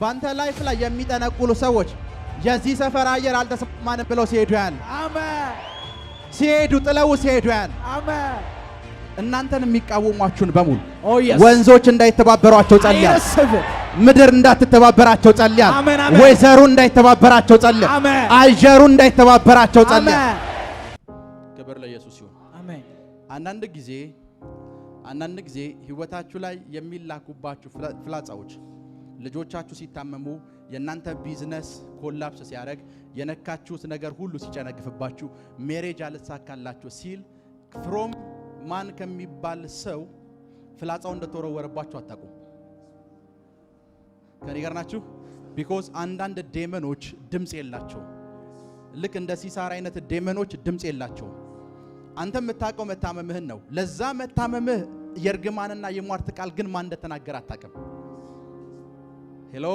ባንተ ላይፍ ላይ የሚጠነቁሉ ሰዎች የዚህ ሰፈር አየር አልተስማማንም ብለው ሲሄዱ ያል አሜን ሲሄዱ ጥለው ሲሄዱ ያል አሜን እናንተን የሚቃወሟችሁን በሙሉ yes ወንዞች እንዳይተባበሯቸው ጸልያል ምድር እንዳትተባበራቸው ጸልያል ወይዘሩ እንዳይተባበራቸው ጸልያል አየሩ እንዳይተባበራቸው ጸልያል ክብር ለኢየሱስ ይሁን አሜን አንዳንድ ጊዜ ህይወታችሁ ላይ የሚላኩባችሁ ፍላጻዎች ልጆቻችሁ ሲታመሙ የናንተ ቢዝነስ ኮላፕስ ሲያደርግ የነካችሁት ነገር ሁሉ ሲጨነግፍባችሁ ሜሬጅ አልተሳካላችሁ ሲል ፍሮም ማን ከሚባል ሰው ፍላጻው እንደተወረወረባችሁ አታውቁም ከኔ ጋር ናችሁ ቢኮዝ አንዳንድ ዴመኖች ድምጽ የላቸው ልክ እንደ ሲሳራ አይነት ዴመኖች ድምጽ የላቸው አንተ የምታውቀው መታመምህን ነው ለዛ መታመምህ የርግማንና የሟርት ቃል ግን ማን እንደተናገረ አታውቅም ሄሎ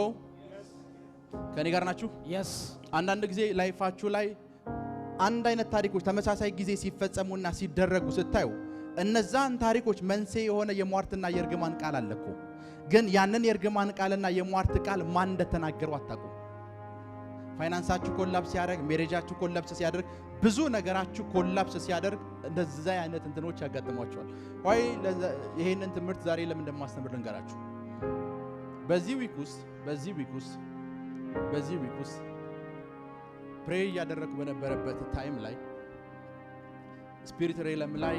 ከኔ ጋር ናችሁ yes አንዳንድ ጊዜ ላይፋችሁ ላይ አንድ አይነት ታሪኮች ተመሳሳይ ጊዜ ሲፈጸሙና ሲደረጉ ስታዩ እነዛን ታሪኮች መንስኤ የሆነ የሟርትና የርግማን ቃል አለኮ ግን ያንን የርግማን ቃልና የሟርት ቃል ማን እንደተናገረው አታውቁም ፋይናንሳችሁ ኮላፕስ ሲያደርግ ሜሬጃችሁ ኮላፕስ ሲያደርግ ብዙ ነገራችሁ ኮላፕስ ሲያደርግ እንደዛ አይነት እንትኖች ያጋጥሟቸዋል ወይ ይሄንን ትምህርት ዛሬ ለምን እንደማስተምር ልንገራችሁ በዚህ ዊክ ውስጥ ፕሬይ ያደረኩ በነበረበት ታይም ላይ ስፒሪት ሬለም ላይ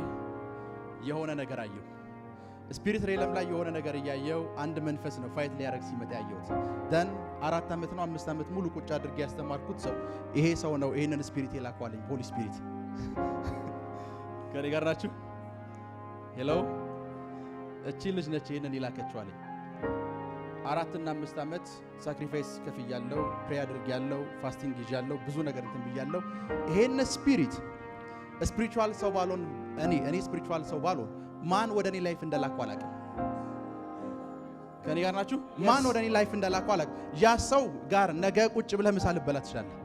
የሆነ ነገር አየሁ ስፒሪት ሬለም ላይ የሆነ ነገር ያያየው አንድ መንፈስ ነው ፋይት ሊያረግ ሲመጣ ያየሁት ደን 4 አመት ነው 5 አመት ሙሉ ቁጭ አድርጌ ያስተማርኩት ሰው ይሄ ሰው ነው ይሄንን ስፒሪት የላኳልኝ ሆሊ ስፒሪት ከኔ ጋር ናችሁ ሄሎ እቺ ልጅ ነች ይሄንን ይላከችዋልኝ 4 እና 5 አመት ሳክሪፋይስ ከፍያለሁ ፕሬይ አድርጌያለሁ ፋስቲንግ ይዣለሁ ብዙ ነገር እንትን ብያለሁ ይሄን ስፒሪቹዋል ሰው ባሎን እኔ ስፒሪቹዋል ሰው ባሎን ማን ወደኔ ላይፍ እንደላኩ አላውቅም ከኔ ጋር ናችሁ ማን ወደኔ ላይፍ እንደላኩ አላውቅም ያ ሰው ጋር ነገ ቁጭ ብለህ ምሳል በላ ትችላለህ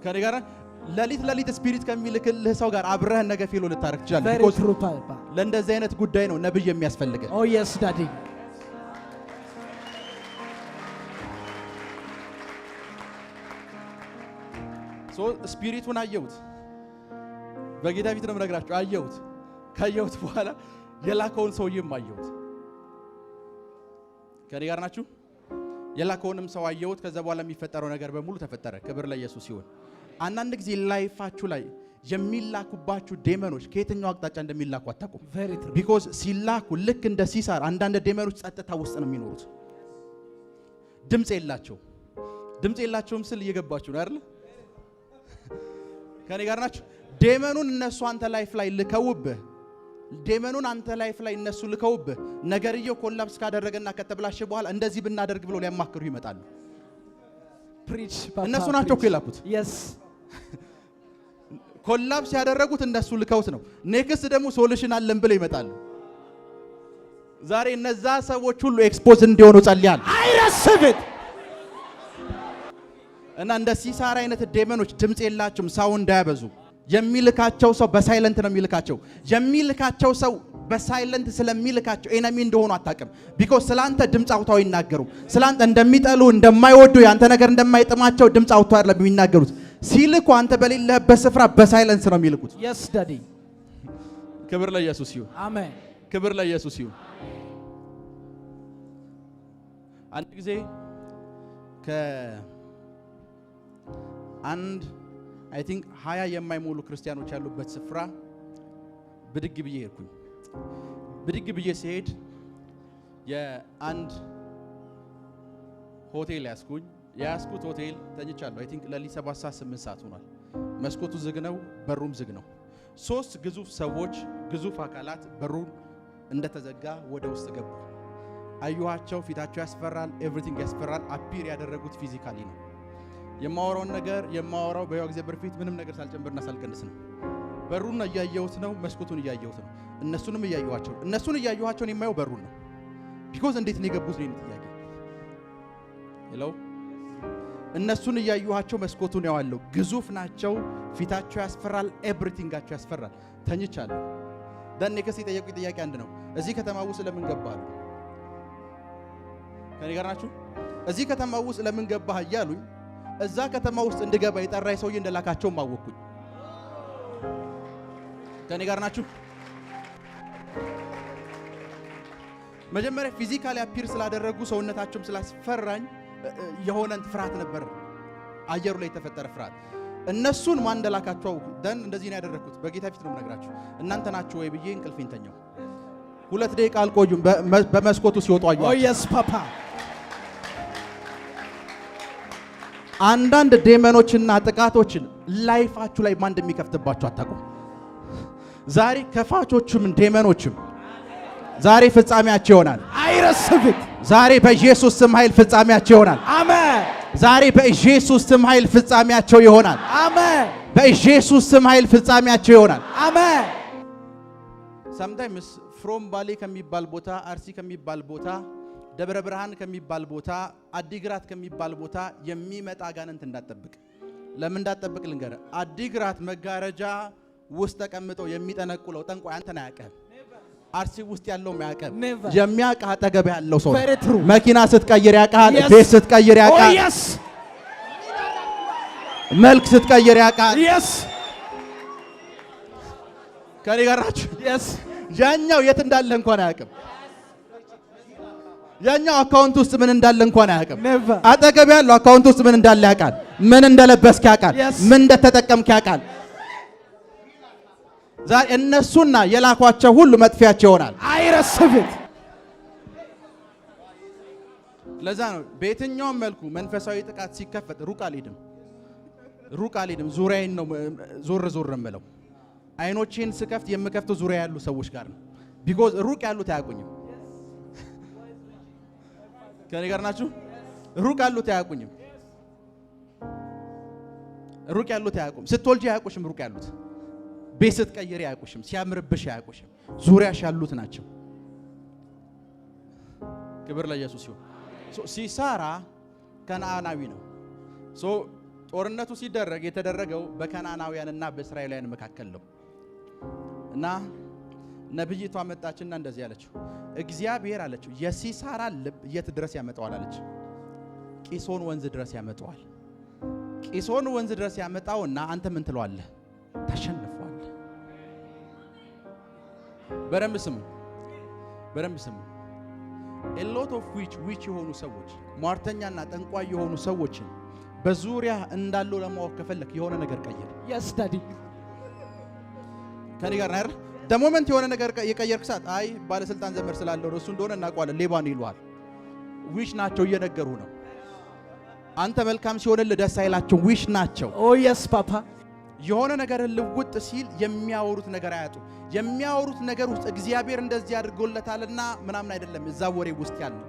ከኔ ጋር ለሊት ስፒሪት ከሚልክልህ ሰው ጋር አብረህ ነገ ፌሎ ልታረክ ትችላለህ ለእንደዚህ አይነት ጉዳይ ነው ነብይ የሚያስፈልገው oh yes daddy ሶ ስፒሪቱን አየሁት በጌታ ፊት ነው የምነግራችሁ አየሁት ካየሁት በኋላ የላከውን ሰውዬም አየሁት ከኔ ጋር ናችሁ የላከውንም ሰው አየሁት ከዛ በኋላ የሚፈጠረው ነገር በሙሉ ተፈጠረ ክብር ለኢየሱስ ይሁን አንዳንድ ጊዜ ላይፋችሁ ላይ የሚላኩባችሁ ዴመኖች ከየትኛው አቅጣጫ እንደሚላኩ አታውቁም ቢኮዝ ሲላኩ ልክ እንደ ሲሳር አንዳንድ ዴመኖች ጸጥታ ውስጥ ነው የሚኖሩት ድምጽ የላቸውም ስል እየገባችሁ ነው አይደል ከኔ ጋር ናችሁ ዴመኑን እነሱ አንተ ላይፍ ላይ ልከውብህ ዴመኑን አንተ ላይፍ ላይ እነሱ ልከውብህ ነገርየው ኮላፕስ ካደረገና ከተብላሽ በኋላ እንደዚህ ብናደርግ ብሎ ሊያማክሩ ይመጣሉ ፕሪች እነሱ ናቸው እኮ የላኩት yes ኮላፕስ ያደረጉት እነሱ ልከውት ነው ኔክስት ደግሞ ሶሉሽን አለን ብለው ይመጣሉ ዛሬ እነዛ ሰዎች ሁሉ ኤክስፖዝ እንዲሆኑ ጸልያለሁ I receive it እና እንደ ሲሳራ አይነት ዴመኖች ድምጽ የላቸውም ሳውንድ እንዳያበዙ የሚልካቸው ሰው በሳይለንት ነው የሚልካቸው ሰው በሳይለንት ስለሚልካቸው ኤነሚ እንደሆኑ አታውቅም ቢኮዝ ስላንተ ድምጽ አውጥተው ይናገሩ ስላንተ እንደሚጠሉ እንደማይወዱ ያንተ ነገር እንደማይጥማቸው ድምጽ አውጥተው አይደለም የሚናገሩት ሲልኩ አንተ በሌለህበት ስፍራ በሳይለንስ ነው የሚልኩት yes daddy ክብር ለኢየሱስ ይሁን አሜን ክብር ለኢየሱስ ይሁን አንድ ጊዜ አንድ አይ ቲንክ 20 የማይሞሉ ክርስቲያኖች ያሉበት ስፍራ ብድግ ብዬ ሄድኩኝ ብድግ ብዬ ሲሄድ የአንድ ሆቴል ያስኩት ሆቴል ተኝቻለሁ አይ ቲንክ ለሊ 7 ሰዓት 8 ሰዓት ሆኗል መስኮቱ ዝግ ነው በሩም ዝግ ነው 3 ግዙፍ አካላት በሩን እንደተዘጋ ወደ ውስጥ ገቡ አዩዋቸው ፊታቸው ያስፈራል ኤቭሪቲንግ ያስፈራል አፒር ያደረጉት ፊዚካሊ ነው የማወራው በያው እግዚአብሔር ፊት ምንም ነገር ሳልጨምርና ሳልቀንስ ነው በሩን እያየሁት ነው መስኮቱን እያየሁት ነው እነሱን እያየኋቸው ነው የማየው በሩን ነው ቢኮዝ እንዴት ነው የገቡት ነው ጥያቄ ሄሎ እነሱን እያየኋቸው መስኮቱን ያዋለው ግዙፍ ናቸው ፊታቸው ያስፈራል ኤቭሪቲንጋቸው ያስፈራል ተኝቻለሁ ደን ከዚህ ጠየቁኝ ጥያቄ አንድ ነው እዚህ ከተማ ውስጥ ለምን ገባሉ ከኔ ጋር ናችሁ? እዚህ ከተማ ውስጥ ለምን ገባህ እያሉኝ እዛ ከተማ ውስጥ እንድገባ የጠራኝ ሰውዬ እንደላካቸው ማወቅኩኝ። ከኔ ጋር ናችሁ? መጀመሪያ ፊዚካሊ አፒር ስላደረጉ ሰውነታቸውም ስላስፈራኝ የሆነን ፍርሃት ነበር፣ አየሩ ላይ የተፈጠረ ፍርሃት። እነሱን ማን እንደላካቸው ደን እንደዚህ ነው ያደረኩት። በጌታ ፊት ነው የምነግራችሁ። እናንተ ናችሁ ወይ ብዬ እንቅልፌን ተኛው። 2 ደቂቃ አልቆዩም። በመስኮቱ ሲወጡ አየሁ። Oh yes, Papa. አንዳንድ ዴመኖችና ጥቃቶችን ላይፋችሁ ላይ ማን እንደሚከፍትባችሁ አታውቁም። ዛሬ ከፋቾችም ዴመኖችም ዛሬ ፍጻሜያቸው ይሆናል። I receive it. ዛሬ በኢየሱስ ስም ኃይል ፍጻሜያቸው ይሆናል። Amen. ዛሬ በኢየሱስ ስም ኃይል ፍጻሜያቸው ይሆናል። Amen. በኢየሱስ ስም ኃይል ፍጻሜያቸው ይሆናል። Amen. sometimes from ባሌ ከሚባል ቦታ፣ አርሲ ከሚባል ቦታ፣ ደብረ ብርሃን ከሚባል ቦታ፣ አዲግራት ከሚባል ቦታ የሚመጣ ጋንንት እንዳትጠብቅ። ለምን እንዳትጠብቅ ልንገር። አዲግራት መጋረጃ ውስጥ ተቀምጠው የሚጠነቁለው ጠንቋይ አንተን አያውቅም። አርሲ ውስጥ ያለው ማያውቅም። የሚያውቅ አጠገብ ያለው ሰው። መኪና ስትቀይር ያውቃል። ቤት ስትቀይር ያውቃል። Oh yes. መልክ ስትቀይር ያውቃል። Yes. ከኔ ጋር ናችሁ? Yes. ያኛው የት እንዳለ እንኳን አያውቅም። ያኛው አካውንት ውስጥ ምን እንዳለ እንኳን አያውቅም። Never. አጠገብ ያለው አካውንት ውስጥ ምን እንዳለ ያውቃል። ምን እንደለበስክ ያውቃል። Yes. ምን እንደተጠቀምክ ያውቃል። ዛሬ እነሱና የላኳቸው ሁሉ መጥፊያቸው ይሆናል። I receive it. ለዛ ነው በየትኛውም መልኩ መንፈሳዊ ጥቃት ሲከፈት ሩቅ አልሄድም። ዙሪያዬን ነው ዞር እምለው። አይኖቼን ስከፍት የምከፍተው ዙሪያ ያሉ ሰዎች ጋር ነው። ቢኮዝ ሩቅ ያሉት አያውቁኝም። ከኔ ጋር ናችሁ? ሩቅ ያሉት አያውቁኝም። ሩቅ ያሉት አያውቁም። ስትወልጂ አያውቁሽም። ሩቅ ያሉት ቤት ስትቀይሪ አያውቁሽም። ሲያምርብሽ አያውቁሽም። ዙሪያሽ ያሉት ናቸው። ክብር ለኢየሱስ ይሁን። ሲሳራ ከነዓናዊ ነው። ጦርነቱ ሲደረግ የተደረገው በከነዓናውያንና በእስራኤላውያን መካከል ነው። እና ነብይቷ መጣችና እንደዚህ አለችው፣ እግዚአብሔር አለችው የሲሳራ ልብ የት ድረስ ያመጣዋል አለች። ቂሶን ወንዝ ድረስ ያመጣዋል። ቂሶን ወንዝ ድረስ ያመጣውና አንተ ምን ትለዋለህ? ታሸንፈዋለህ። በደንብ ስሙ። a lot of which የሆኑ ሰዎች ሟርተኛና ጠንቋይ የሆኑ ሰዎችን በዙሪያ እንዳለው ለማወቅ ከፈለክ የሆነ ነገር ቀይር። Yes, Daddy. ከኔ ጋር ነር ደሞመንት የሆነ ነገር የቀየርክ ሰዓት አይ ባለስልጣን ዘመር ስላለው እሱ እንደሆነ እናውቀዋለን ሌባ ነው ይሉሃል። ዊሽ ናቸው እየነገሩ ነው። አንተ መልካም ሲሆንልህ ደስ አይላቸው። ዊሽ ናቸው። Oh yes, Papa. የሆነ ነገር ልውጥ ሲል የሚያወሩት ነገር አያጡ። የሚያወሩት ነገር ውስጥ እግዚአብሔር እንደዚህ አድርጎለታልና ምናምን አይደለም እዛ ወሬ ውስጥ ያለው።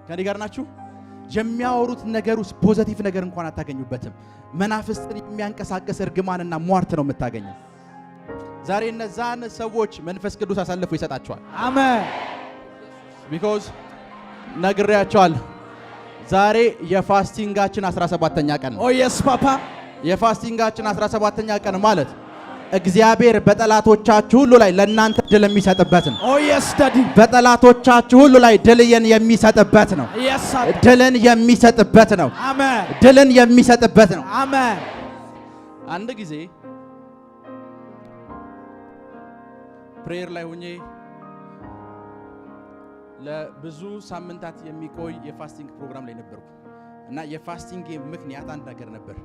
ከኔ ጋር ናችሁ? የሚያወሩት ነገር ውስጥ ፖዚቲቭ ነገር እንኳን አታገኙበትም። መናፍስትን የሚያንቀሳቀስ እርግማንና ሟርት ነው የምታገኘው። ዛሬ እነዛን ሰዎች መንፈስ ቅዱስ አሳልፎ ይሰጣቸዋል። Amen. ቢኮዝ ነግሬያቸዋል። ዛሬ የፋስቲንጋችን 17ኛ ቀን ነው። Oh yes, Papa. የፋስቲንጋችን 17ኛ ቀን ማለት እግዚአብሔር በጠላቶቻችሁ ሁሉ ላይ ለእናንተ ድል የሚሰጥበት ነው። Oh yes, Daddy. በጠላቶቻችሁ ሁሉ ላይ ድልን የሚሰጥበት ነው። Yes, sir. ድልን የሚሰጥበት ነው። Amen. ድልን የሚሰጥበት ነው። Amen. አንድ ጊዜ ፕሬየር ላይ ሆኜ ለብዙ ሳምንታት የሚቆይ የፋስቲንግ ፕሮግራም ላይ ነበርኩ እና የፋስቲንግ ምክንያት አንድ ነገር ነበር።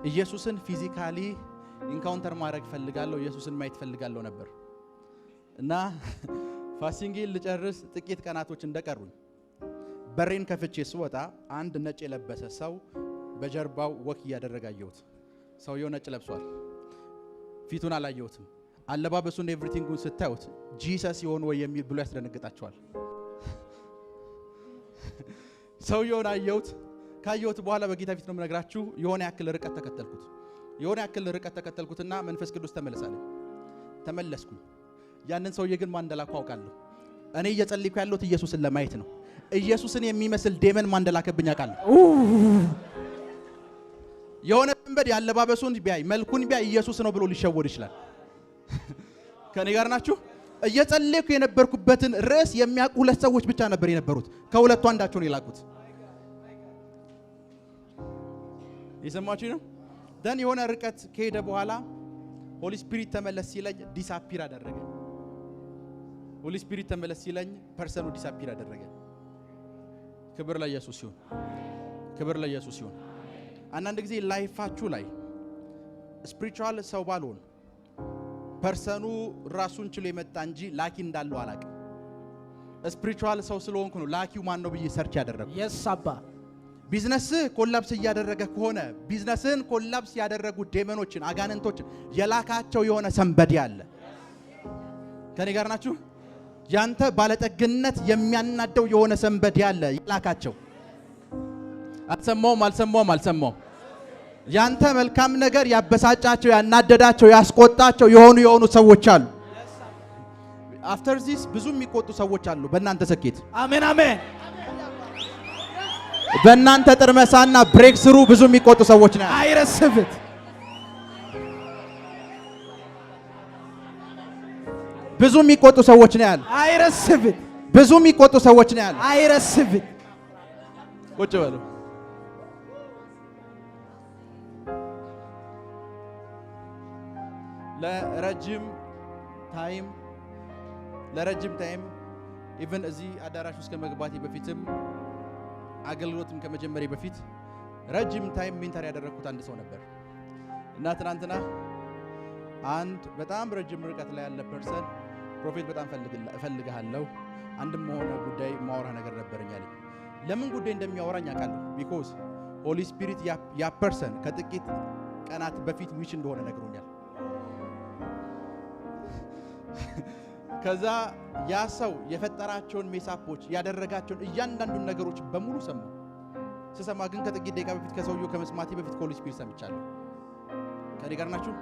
ኢየሱስን ፊዚካሊ ኢንካውንተር ማድረግ ፈልጋለሁ፣ ኢየሱስን ማየት ፈልጋለሁ ነበር እና ፋስቲንግን ልጨርስ ጥቂት ቀናቶች እንደቀሩኝ በሬን ከፍቼ ስወጣ አንድ ነጭ የለበሰ ሰው በጀርባው ወክ እያደረገ አየሁት። ሰውየው ነጭ ለብሷል። ፊቱን አላየሁትም። አለባበሱን ኤቭሪቲንጉን ስታዩት ጂሰስ ይሆን ወይ የሚል ብሎ ያስደነግጣቸዋል። ሰውየውን አየሁት። ካየሁት በኋላ በጌታ ፊት ነው የምነግራችሁ የሆነ ያክል ርቀት ተከተልኩትና መንፈስ ቅዱስ ተመለስኩ። ያንን ሰውዬ ግን ማን እንደላከው አውቃለሁ። እኔ እየጸለይኩ ያለሁት ኢየሱስን ለማየት ነው። ኢየሱስን የሚመስል ዴመን ማን እንደላከብኝ አውቃለሁ። የሆነ መንበድ ያለባበሱን ቢያይ መልኩን ቢያይ ኢየሱስ ነው ብሎ ሊሸወድ ይችላል። ከኔ ጋር ናችሁ? እየጸለይኩ የነበርኩበትን ርዕስ የሚያውቁ ሁለት ሰዎች ብቻ ነበር የነበሩት። ከሁለቱ አንዳቸው ነው የላኩት። የሰማችሁ ነው። ደን የሆነ ርቀት ከሄደ በኋላ ሆሊ ስፒሪት ተመለስ ሲለኝ ዲስአፒር አደረገ። ሆሊ ስፒሪት ተመለስ ሲለኝ ፐርሰኑ ዲስአፒር አደረገ። ክብር ለኢየሱስ ይሁን። ክብር ለኢየሱስ ይሁን። አንዳንድ ጊዜ ላይፋችሁ ላይ ስፒሪቹዋል ሰው ባልሆን ፐርሰኑ ራሱን ችሎ የመጣ እንጂ ላኪ እንዳለው አላውቅም። ስፒሪቹዋል ሰው ስለሆንኩ ነው ላኪው ማን ነው ብዬ ሰርች ያደረኩ። የስ አባ ቢዝነስ ኮላፕስ ያደረገ ከሆነ ቢዝነስን ኮላፕስ ያደረጉ ዴመኖችን አጋንንቶችን የላካቸው የሆነ ሰንበዲ አለ። ከኔ ጋር ናችሁ? ያንተ ባለጠግነት የሚያናደው የሆነ ሰንበዲ አለ የላካቸው። አልሰማውም። ያንተ መልካም ነገር ያበሳጫቸው፣ ያናደዳቸው፣ ያስቆጣቸው የሆኑ ሰዎች አሉ። አፍተር ዚስ ብዙ የሚቆጡ ሰዎች አሉ በእናንተ ስኬት። አሜን አሜን። በእናንተ ጥርመሳና ብሬክ ስሩ ብዙ የሚቆጡ ሰዎች ናቸው። አይረስብት ብዙ የሚቆጡ ሰዎች ነው ያሉ። አይረስብት ብዙ የሚቆጡ ሰዎች ነው ያሉ። አይረስብት ቁጭ በሉ። ለረጅም ታይም ኢቭን እዚህ አዳራሽ ውስጥ ከመግባቴ በፊትም አገልግሎትም ከመጀመሪያ በፊት ረጅም ታይም ሜንተር ያደረኩት አንድ ሰው ነበር እና ትናንትና አንድ በጣም ረጅም ርቀት ላይ ያለ ፐርሰን ፕሮፌት በጣም እፈልግሃለሁ አንድም ሆነ ጉዳይ ማወራ ነገር ነበርኝ አለኝ። ለምን ጉዳይ እንደሚያወራኝ አውቃለሁ። ቢኮዝ ሆሊ ስፒሪት ያ ፐርሰን ከጥቂት ቀናት በፊት ዊች እንደሆነ ነግሮኛል። ከዛ ያ ሰው የፈጠራቸውን ሜሳፖች ያደረጋቸውን እያንዳንዱን ነገሮች በሙሉ ሰማሁ። ስሰማ ግን ከጥቂት ደቂቃ በፊት ከሰውየው ከመስማቴ በፊት ሆሊ ስፒሪት ሰምቻለሁ። ከኔ ጋር ናችሁ?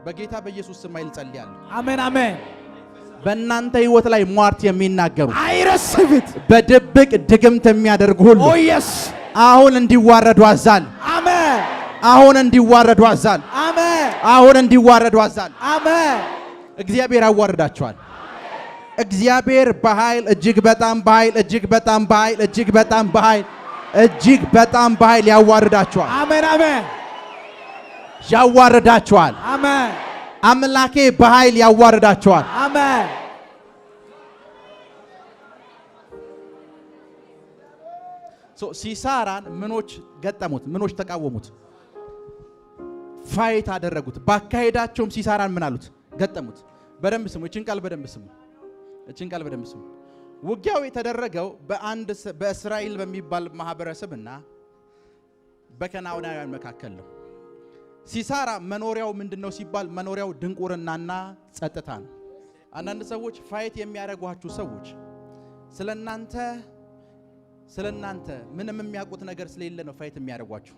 በጌታ በኢየሱስ ስም ኃይል ጸልያለሁ። አሜን አሜን። በእናንተ ህይወት ላይ ሟርት የሚናገሩ አይረስብት በድብቅ ድግምት የሚያደርጉ ሁሉ ኦ የስ አሁን እንዲዋረዱ አዛል። አሜን። አሁን እንዲዋረዱ አዛል። አሜን። አሁን እንዲዋረዱ አዛል። አሜን። እግዚአብሔር ያዋርዳቸዋል። እግዚአብሔር በኃይል እጅግ በጣም በኃይል ያዋርዳቸዋል። አሜን አሜን። ያዋርዳቸዋል። አሜን። አምላኬ በኃይል ያዋርዳቸዋል። አሜን። ሲሳራን ምኖች ገጠሙት? ምኖች ተቃወሙት? ፋይት አደረጉት። ባካሄዳቸውም ሲሳራን ምን አሉት? ገጠሙት። በደንብ ስሙ። እቺን ቃል በደንብ ስሙ። ውጊያው የተደረገው በእስራኤል በሚባል ማህበረሰብና በከናናውያን መካከል ነው። ሲሳራ መኖሪያው ምንድነው ሲባል መኖሪያው ድንቁርናና ጸጥታ ነው። አንዳንድ ሰዎች ፋይት የሚያደርጓችሁ ሰዎች ስለናንተ ምንም የሚያውቁት ነገር ስለሌለ ነው ፋይት የሚያደርጓችሁ።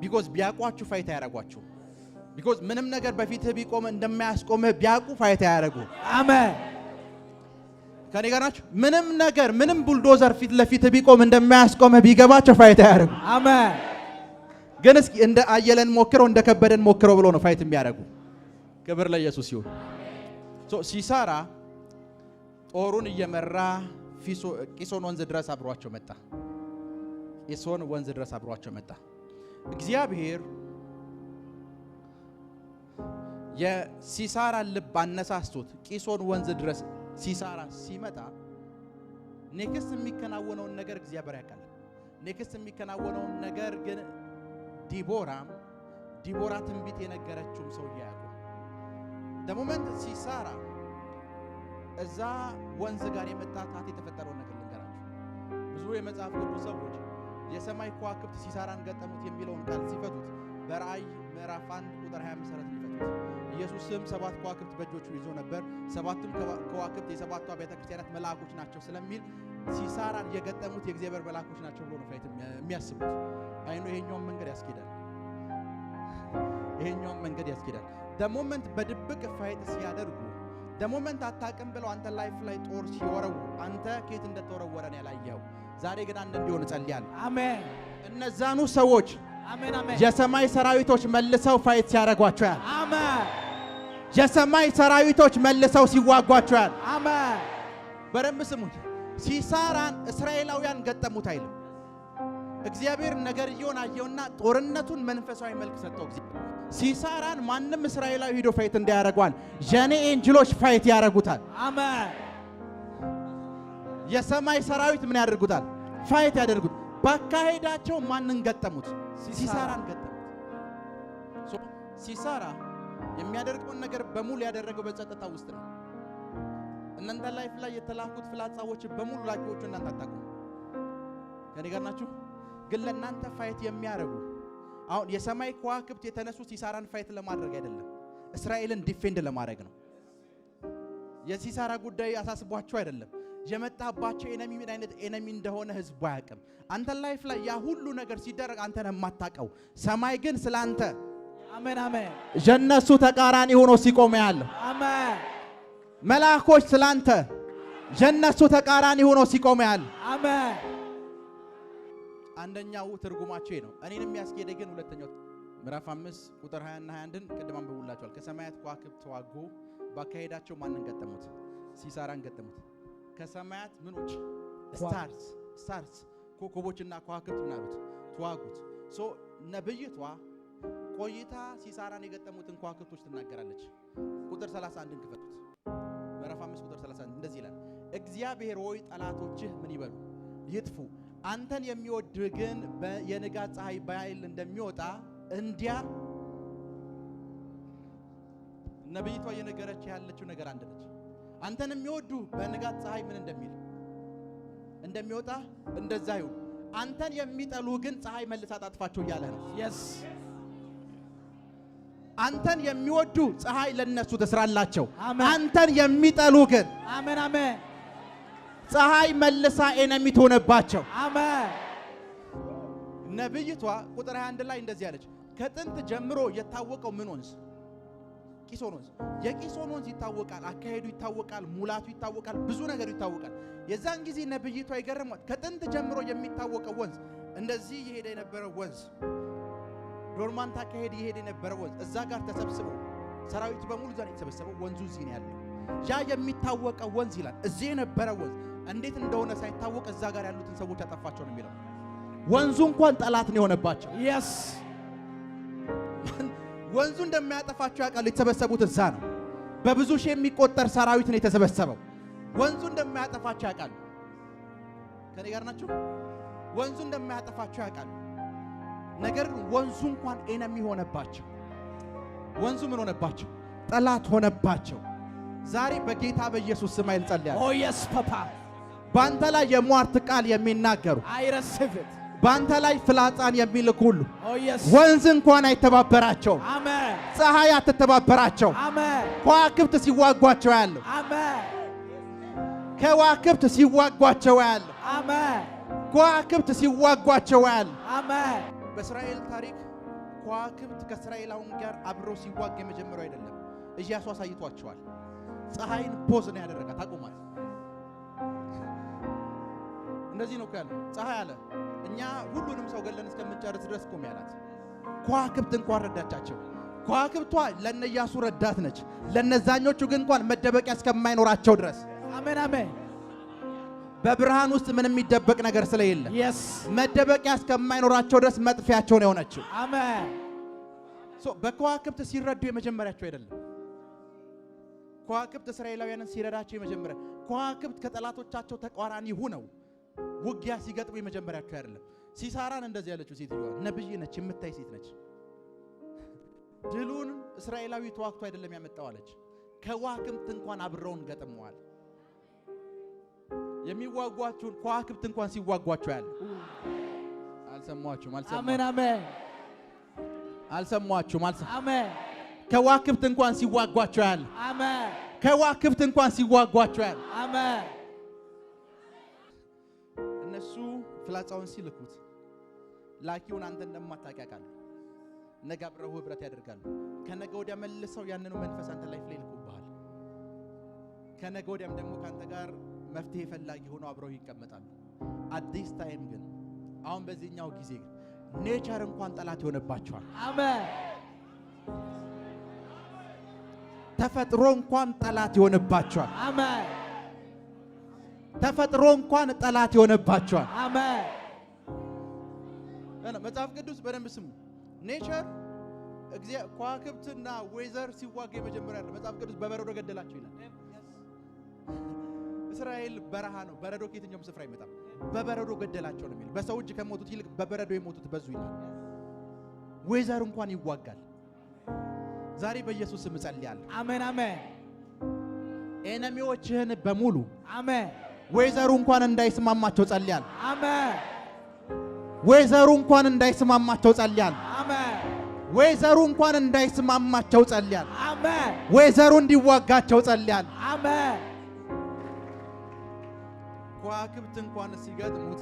ቢኮዝ ቢያውቋችሁ ፋይት አያደርጓችሁ። ቢኮዝ ምንም ነገር በፊትህ ቢቆም እንደማያስቆምህ ቢያውቁ ፋይት አያደርጉ። አሜን። ከኔ ጋር ናችሁ? ምንም ቡልዶዘር ፊት ለፊትህ ቢቆም እንደማያስቆምህ ቢገባቸው ፋይት አያደርጉ። አሜን። ግን እስኪ እንደ አየለን ሞክረው እንደ ከበደን ሞክረው ብሎ ነው ፋይት የሚያደርጉ። ክብር ለኢየሱስ ይሁን። ሲሳራ ጦሩን እየመራ ቂሶን ወንዝ ድረስ አብሯቸው መጣ። እግዚአብሔር የሲሳራ ልብ አነሳስቶት ቂሶን ወንዝ ድረስ ሲሳራ ሲመጣ ኔክስት የሚከናወነውን ነገር እግዚአብሔር ያውቃል። ኔክስት የሚከናወነውን ነገር ግን ዲቦራ ትንቢት የነገረችው ሰው ያያቁ። ደሞመንት ሲሳራ እዛ ወንዝ ጋር የመጣታት የተፈጠረው ነገር ልንገራችሁ። ብዙ የመጽሐፍ ቅዱስ ሰዎች የሰማይ ከዋክብት ሲሳራን ገጠሙት የሚለውን ቃል ሲፈቱት በራእይ ምዕራፍ 1 ቁጥር 20 መሰረት ይፈቱት። ኢየሱስም 7 ከዋክብት በእጆቹ ይዞ ነበር። 7ቱም ከዋክብት የሰባቱ አብያተ ክርስቲያናት መልአኮች ናቸው ስለሚል ሲሳራን የገጠሙት የእግዚአብሔር መልአኮች ናቸው ብሎ ነው ፋይት የሚያስቡት። አይኑ ይሄኛውን መንገድ ያስኬዳል። ደሞመንት በድብቅ ፋይት ሲያደርጉ ደሞመንት አታውቅም ብለው አንተ ላይፍ ላይ ጦር ሲወረው አንተ ከየት እንደተወረወረ ነው ያላየው። ዛሬ ግን አንድ እንዲሆን ጸልያለሁ። አሜን። እነዛኑ ሰዎች አሜን አሜን የሰማይ ሰራዊቶች መልሰው ፋይት ሲያደርጓቸው ያል። አሜን። የሰማይ ሰራዊቶች መልሰው ሲዋጓቸው ያለ። አሜን። በደንብ ስሙት። ሲሳራን እስራኤላውያን ገጠሙት አይልም። እግዚአብሔር ነገርየውን አየውና ጦርነቱን መንፈሳዊ መልክ ሰጠው። ሲሳራን ማንም እስራኤላዊ ሄዶ ፋይት እንዳያረጋል የኔ ኤንጅሎች ፋይት ያረጉታል። አሜን። የሰማይ ሰራዊት ምን ያደርጉታል? ፋይት ያደርጉት። ባካሄዳቸው ማንን ገጠሙት? ሲሳራን ገጠሙት። ሲሳራ የሚያደርገውን ነገር በሙሉ ያደረገው በጸጥታ ውስጥ ነው። እናንተ ላይፍ ላይ የተላኩት ፍላጻዎች በሙሉ ላኪዎቹ እናንተ አታውቁም። ከኔ ጋር ናችሁ? ግን ለእናንተ ፋይት የሚያደርጉ አሁን የሰማይ ከዋክብት የተነሱት ሲሳራን ፋይት ለማድረግ አይደለም፣ እስራኤልን ዲፌንድ ለማድረግ ነው። የሲሳራ ጉዳይ አሳስቧቸው አይደለም። የመጣባቸው ኤነሚ ምን አይነት ኤነሚ እንደሆነ ህዝቡ አያውቅም። አንተ ላይፍ ላይ ያ ሁሉ ነገር ሲደረግ አንተ ነህ የማታውቀው። ሰማይ ግን ስላንተ አሜን አሜን የነሱ ተቃራኒ ሆኖ ሲቆም ያለው አሜን። መላእክቶች ስላንተ የነሱ ተቃራኒ ሆኖ ሲቆም ያለው አሜን። አንደኛው ትርጉማቸው ነው። እኔን የሚያስኬደ ግን ሁለተኛው ምዕራፍ 5 ቁጥር 20 እና 21 ቅድም አንብቡላችኋል። ከሰማያት ከዋክብት ተዋጉ፣ ባካሄዳቸው ማንን ገጠሙት? ሲሳራን ገጠሙት። ከሰማያት ምኖች ስታርስ ኮከቦችና ከዋክብት ምናሉት ተዋጉት። ነብይቷ ቆይታ ሲሳራን የገጠሙትን ከዋክብቶች ትናገራለች። ቁጥር 31 ክፈቱት። ምዕራፍ 5 ቁጥር 31 እንደዚህ ይላል፣ እግዚአብሔር ሆይ ጠላቶችህ ምን ይበሉ? ይጥፉ። አንተን የሚወድ ግን የንጋት ፀሐይ በኃይል እንደሚወጣ እንዲያ ነብይቷ የነገረች ያለችው ነገር አንድ ነች። አንተን የሚወዱ በንጋት ፀሐይ ምን እንደሚወጣ እንደዛ ይሁን። አንተን የሚጠሉ ግን ፀሐይ መልሳ ታጥፋቸው እያለ ነው። አንተን የሚወዱ ፀሐይ ለነሱ ትስራላቸው። አንተን የሚጠሉ ግን አሜን አሜን ፀሐይ መልሳ ኤነሚ ትሆነባቸው። አሜን። ነብይቷ ቁጥር 21 ላይ እንደዚህ ያለች፣ ከጥንት ጀምሮ የታወቀው ምን ወንዝ? ቂሶን ወንዝ። የቂሶን ወንዝ ይታወቃል፣ አካሄዱ ይታወቃል፣ ሙላቱ ይታወቃል፣ ብዙ ነገር ይታወቃል። የዛን ጊዜ ነብይቷ ይገርማት። ከጥንት ጀምሮ የሚታወቀው ወንዝ፣ እንደዚህ ይሄድ የነበረው ወንዝ፣ ዶርማንታ አካሄድ ይሄድ የነበረው ወንዝ እዛ ጋር ተሰብስበው ሰራዊት በሙሉ ዛሬ የተሰበሰበው ወንዙ እዚህ ነው ያለው። ያ የሚታወቀው ወንዝ ይላል እዚህ የነበረው ወንዝ እንዴት እንደሆነ ሳይታወቅ እዛ ጋር ያሉትን ሰዎች አጠፋቸው ነው የሚለው። ወንዙ እንኳን ጠላት ነው የሆነባቸው። ወንዙ እንደሚያጠፋቸው ያውቃሉ። የተሰበሰቡት እዛ ነው። በብዙ ሺህ የሚቆጠር ሰራዊት ነው የተሰበሰበው። ወንዙ እንደሚያጠፋቸው ያውቃሉ። ከኔ ጋር ናችሁ? ወንዙ እንደሚያጠፋቸው ያውቃሉ። ነገር ግን ወንዙ እንኳን ኤነሚ ሆነባቸው። ወንዙ ምን ሆነባቸው? ጠላት ሆነባቸው። ዛሬ በጌታ በኢየሱስ ስም ጸልያለሁ። ፓፓ ባንተ ላይ የሟርት ቃል የሚናገሩ አይረስፍት ባንተ ላይ ፍላጻን የሚልኩ ሁሉ ወንዝ እንኳን አይተባበራቸውም። አሜን። ፀሐይ አትተባበራቸውም። አሜን። ከዋክብት ሲዋጓቸው ያለው አሜን። ከዋክብት ሲዋጓቸው ያለው አሜን። ከዋክብት ሲዋጓቸው ያለው አሜን። በእስራኤል ታሪክ ከዋክብት ከእስራኤላውያን ጋር አብረው ሲዋጋ የመጀመሪያው አይደለም። ኢያሱ አሳይቷቸዋል። ፀሐይን ፖዝ ነው ያደረጋት፣ አቁማት። እንደዚህ ነው ያለው። ፀሐይ አለ እኛ ሁሉንም ሰው ገለን እስከምንጨርስ ድረስ ቆም ያላት። ከዋክብት እንኳን ረዳቻቸው። ከዋክብቷ ለነ ኢያሱ ረዳት ነች። ለነዛኞቹ ግን እንኳን መደበቂያ እስከማይኖራቸው ድረስ አሜን አሜን። በብርሃን ውስጥ ምንም የሚደበቅ ነገር ስለሌለ መደበቂያ እስከማይኖራቸው ድረስ መጥፊያቸው ነው የሆነችው። አሜን። በከዋክብት ሲረዱ የመጀመሪያቸው አይደለም። ከዋክብት እስራኤላውያንን ሲረዳቸው የመጀመሪያ፣ ከዋክብት ከጠላቶቻቸው ተቃራኒ ሆነው ውጊያ ሲገጥሙ የመጀመሪያቸው አይደለም። ሲሳራን እንደዚህ ያለችው ሴትዮዋ ነብይ ነች፣ የምታይ ሴት ነች። ድሉን እስራኤላዊ ተዋክቶ አይደለም ያመጣው አለች። ከዋክብት እንኳን አብረውን ገጥመዋል። የሚዋጓችሁን ከዋክብት እንኳን ሲዋጓቸው ያለ አልሰማችሁም? አሜን አሜን። አልሰማችሁም? አሜን። ከዋክብት እንኳን ሲዋጓቸው ያለ አሜን። ከዋክብት እንኳን ሲዋጓቸው ያለ አሜን። እነሱ ፍላጻውን ሲልኩት ላኪውን አንተ እንደማታውቅ ያውቃሉ። ነገ አብረው ህብረት ያደርጋሉ። ከነገ ወዲያ መልሰው ያንኑ መንፈስ አንተ ላይ ይልኩብሃል። ከነገ ወዲያም ደግሞ ካንተ ጋር መፍትሄ ፈላጊ ሆኖ አብረው ይቀመጣሉ። አዲስ ታይም ግን አሁን በዚህኛው ጊዜ ኔቸር እንኳን ጠላት ይሆነባቸዋል። አሜን። ተፈጥሮ እንኳን ጠላት ይሆንባቸዋል። አሜን። ተፈጥሮ እንኳን ጠላት ይሆንባቸዋል። አሜን። መጽሐፍ ቅዱስ በደንብ ስሙ። ኔቸር ከዋክብትና ዌዘር ሲዋጋ የመጀመሪያ ነው። መጽሐፍ ቅዱስ በበረዶ ገደላቸው ይላል። እስራኤል በረሃ ነው። በረዶ ከየትኛውም ስፍራ አይመጣም። በበረዶ ገደላቸው ነው የሚለው። በሰው እጅ ከሞቱት ይልቅ በበረዶ የሞቱት በዙ ይላል። ዌዘር እንኳን ይዋጋል። ዛሬ በኢየሱስ ስም ጸልያለሁ። አሜን አሜን። ኤነሚዎችህን በሙሉ አሜን ዌዘሩ እንኳን እንዳይስማማቸው ጸልያለሁ። አሜን። ዌዘሩ እንኳን እንዳይስማማቸው ጸልያለሁ። አሜን። ዌዘሩ እንኳን እንዳይስማማቸው ጸልያለሁ። አሜን። ዌዘሩ እንዲዋጋቸው ጸልያለሁ። አሜን። ከዋክብት እንኳን ሲገጥሙት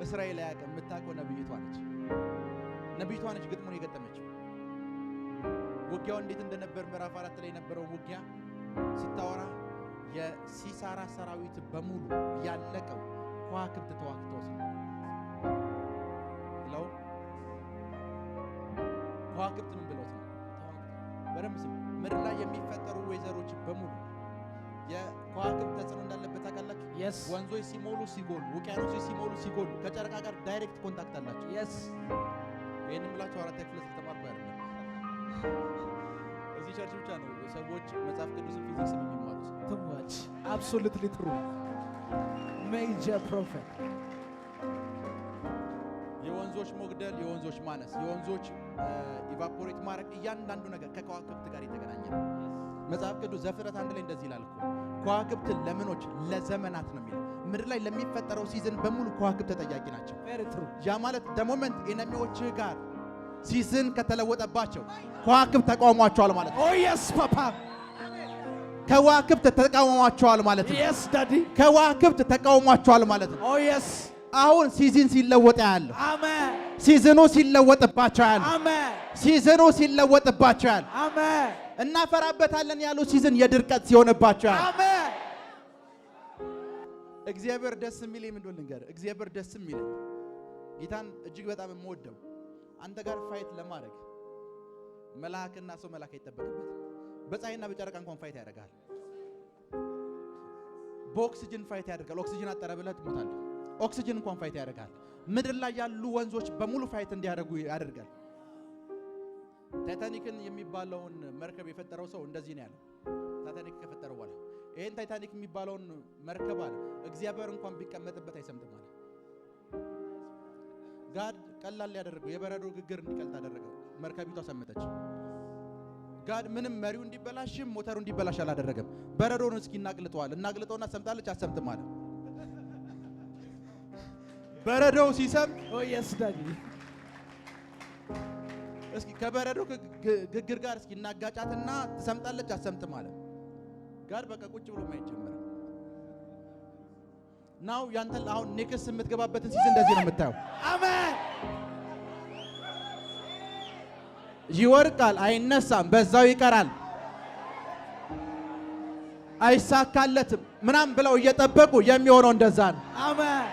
እስራኤል አያውቅም። የምታውቀው ነብይቷ ነች። ነብይቷ ነች ግጥሙን የገጠመችው። ውጊያው እንዴት እንደነበር ምዕራፍ 4 ላይ የነበረው ውጊያ ስታወራ የሲሳራ ሰራዊት በሙሉ ያለቀው ከዋክብት ተዋግተው ነው። ከዋክብት ምን ብለውት ነው? በደንብ ስም ምድር ላይ የሚፈጠሩ ዌዘሮች በሙሉ የከዋክብት ተጽዕኖ እንዳለበት ታውቃላችሁ። ወንዞች ሲሞሉ ሲጎሉ፣ ውቅያኖሶች ሲሞሉ ሲጎሉ ከጨረቃ ጋር ዳይሬክት ኮንታክት አላቸው። ይሄን ምላችሁ አራት ክፍል ተማርኩ አይደለም። እዚህ ቸርች ብቻ ነው ሰዎች መጽሐፍ ቅዱስን ፊዚክስን የሚማሩት። Too much. Absolutely true. Major prophet. የወንዞች ሞግደል፣ የወንዞች ማነስ፣ የወንዞች ኢቫፖሬት ማድረግ እያንዳንዱ ነገር ከከዋክብት ጋር የተገናኘ ነው። መጽሐፍ ቅዱስ ዘፍጥረት 1 ላይ እንደዚህ ይላል እኮ ከዋክብት ለምኖች ለዘመናት ነው የሚለው። ምድር ላይ ለሚፈጠረው ሲዝን በሙሉ ከዋክብት ተጠያቂ ናቸው። Very true. ያ ማለት ደሞመንት ኤነሚዎች ጋር ሲዝን ከተለወጠባቸው ከዋክብት ተቃውሟቸዋል ማለት ነው። Oh yes, Papa. ከዋክብት ተቃውሟቸዋል ማለት ነው። Yes, Daddy. ከዋክብት ተቃውሟቸዋል ማለት ነው። Oh yes. አሁን ሲዝን ሲለወጥ ያለው Amen. ሲዝኑ ሲለወጥባቸው ያለው Amen. ሲዝኑ ሲለወጥባቸው ያለው Amen. እናፈራበታለን ያሉ ሲዝን የድርቀት ሲሆንባቸው ያለው Amen. እግዚአብሔር ደስ የሚል ምን እንደሆነ ልንገር። እግዚአብሔር ደስ የሚል ጌታን እጅግ በጣም የምወደው አንተ ጋር ፋይት ለማድረግ መልአክና ሰው መልአክ አይጠበቅበት። በፀሐይና በጨረቃ እንኳን ፋይት ያደርጋል። በኦክሲጅን ፋይት ያደርጋል። ኦክሲጅን አጠረ ብለህ ትሞታለህ። ኦክሲጅን እንኳን ፋይት ያደርጋል። ምድር ላይ ያሉ ወንዞች በሙሉ ፋይት እንዲያደርጉ ያደርጋል። ታይታኒክን የሚባለውን መርከብ የፈጠረው ሰው እንደዚህ ነው ያለው። ታይታኒክ ከፈጠረው በኋላ ይሄን ታይታኒክ የሚባለውን መርከብ አለ እግዚአብሔር እንኳን ቢቀመጥበት አይሰምጥም አለ። ጋድ ቀላል ያደረገው የበረዶ ግግር እንዲቀልጥ አደረገው። መርከቢቷ ሰመጠች። ጋድ ምንም መሪው እንዲበላሽም ሞተሩ እንዲበላሽ አላደረገም። በረዶውን እስኪ እናቅልጠዋል። እናቅልጠውና ሰምጣለች አሰምጥም አለ። በረዶው ሲሰም Oh yes, Daddy. እስኪ ከበረዶ ግግር ጋር እስኪ እናጋጫትና ትሰምጣለች አሰምጥም አለ። ጋድ በቃ ቁጭ ብሎ ማየት ጀመረ። ናው ያንተ አሁን ኔክስት የምትገባበትን ሲዝን እንደዚህ ነው የምታየው። Amen. ይወርቃል፣ አይነሳም፣ በዛው ይቀራል፣ አይሳካለትም ምናም ብለው እየጠበቁ የሚሆነው እንደዛ ነው። Amen.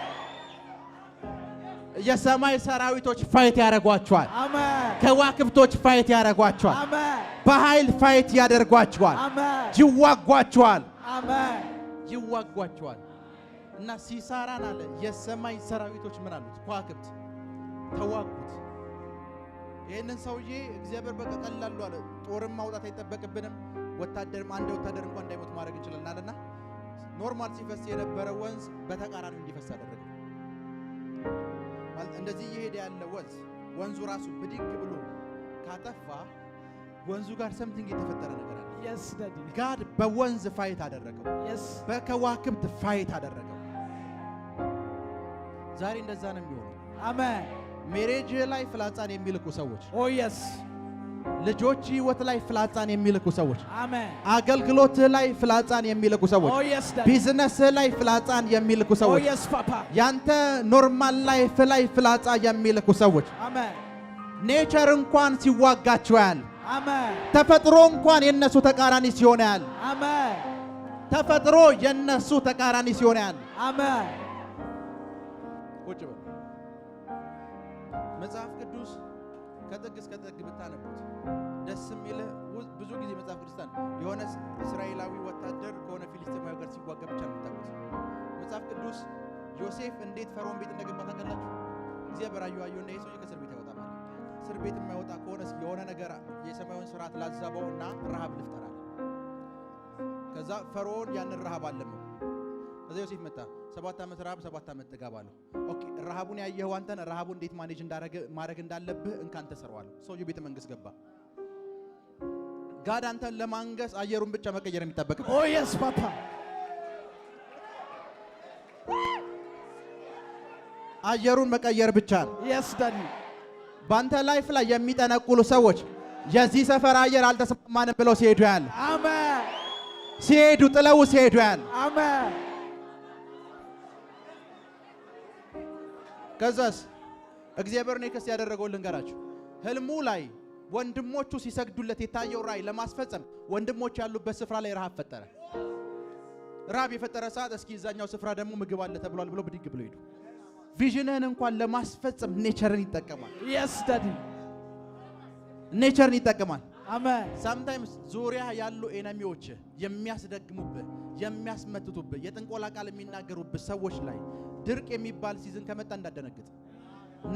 የሰማይ ሰራዊቶች ፋይት ያደርጓቸዋል። Amen. ከዋክብቶች ፋይት ያደርጓቸዋል። Amen. በኃይል ፋይት ያደርጓቸዋል። Amen. ይዋጓቸዋል። Amen. ይዋጓቸዋል። እና ሲሳራን አለ የሰማይ ሰራዊቶች ምን አሉት? ከዋክብት ተዋጉት። ይሄንን ሰውዬ እግዚአብሔር በቃ ቀላሉ አለ ጦርም ማውጣት አይጠበቅብንም፣ ወታደርም አንድ ወታደር እንኳን እንዳይሞት ማድረግ እንችላለን አለና ኖርማል ሲፈስ የነበረ ወንዝ በተቃራኒ እንዲፈስ አደረገ። ማለት እንደዚህ እየሄደ ያለ ወንዙ ራሱ ብድግ ብሎ ካጠፋ ወንዙ ጋር ሰምቲንግ የተፈጠረ ነገር አለ። Yes, Daddy. ጋድ በወንዝ ፋይት አደረገው። Yes. በከዋክብት ፋይት አደረገው። ዛሬ እንደዛ ነው የሚሆነው። Amen. ሜሬጅ ላይ ፍላጻን የሚልኩ ሰዎች፣ Oh yes. ልጆች ህይወት ላይ ፍላጻን የሚልኩ ሰዎች፣ Amen. አገልግሎት ላይ ፍላጻን የሚልኩ ሰዎች፣ Oh yes, Daddy. ቢዝነስ ላይ ፍላጻን የሚልኩ Oh ሰዎች፣ yes, Papa. ያንተ ኖርማል ላይፍ ላይ ፍላጻ የሚልኩ ሰዎች Amen. ኔቸር እንኳን ሲዋጋቸው ያል Amen. ተፈጥሮ እንኳን የነሱ ተቃራኒ ሲሆን ያል Amen. ተፈጥሮ የነሱ ተቃራኒ ሲሆን ያል Amen. ቁጭ በል። መጽሐፍ ቅዱስ ከጥግ እስከ ጥግ ብታነቡት ደስ የሚል ብዙ ጊዜ መጽሐፍ ቅዱስን የሆነ እስራኤላዊ ወታደር ከሆነ ፊሊስጤማዊ ጋር ሲዋጋ ብቻ ነው የምታውቁት። መጽሐፍ ቅዱስ ዮሴፍ እንዴት ፈርዖን ቤት እንደገባ ታውቃላችሁ? እግዚአብሔር አየውና ይሄ ሰው ከእስር ቤት ያወጣ ማለት እስር ቤት የማይወጣ ከሆነ የሆነ ነገር የሰማዩን ስርዓት ላዛባውና ረሃብ ልፍጠራል። ከዛ ፈርዖን ያንን ረሃብ አለመው። ከዛ ዮሴፍ መጣ 7 ዓመት ረሃብ 7 ዓመት ጥጋብ አለው። ኦኬ ረሃቡን ያየኸው አንተን ረሃቡን እንዴት ማኔጅ ማድረግ እንዳለብህ እንካን ተሰራዋለሁ። ሰውዬው ቤተ መንግስት ገባ። ጋድ አንተን ለማንገስ አየሩን ብቻ መቀየር የሚጠበቅ ኦ የስ ፓፓ አየሩን መቀየር ብቻ ነው። የስ ዳዲ ባንተ ላይፍ ላይ የሚጠነቁሉ ሰዎች የዚህ ሰፈር አየር አልተስማማንም ብለው ሲሄዱ ያለ አሜን ሲሄዱ ጥለው ሲሄዱ ያለ አሜን። ከዛስ እግዚአብሔር ነው ከስ ያደረገው ልንገራችሁ። ህልሙ ላይ ወንድሞቹ ሲሰግዱለት የታየው ራእይ ለማስፈጸም ወንድሞቹ ያሉበት ስፍራ ላይ ረሃብ ፈጠረ። ረሃብ የፈጠረ ሰዓት እስኪ እዛኛው ስፍራ ደግሞ ምግብ አለ ተብሏል ብሎ ብድግ ብሎ ሄዱ። ቪዥንህን እንኳን ለማስፈጸም ኔቸርን ይጠቀማል። የስ ዳዲ ኔቸርን ይጠቀማል። አሜን። ሳምታይምስ ዙሪያ ያሉ ኤነሚዎች የሚያስደግሙብህ የሚያስመትቱብህ የጥንቆላ ቃል የሚናገሩብህ ሰዎች ላይ ድርቅ የሚባል ሲዝን ከመጣ እንዳደነግጥ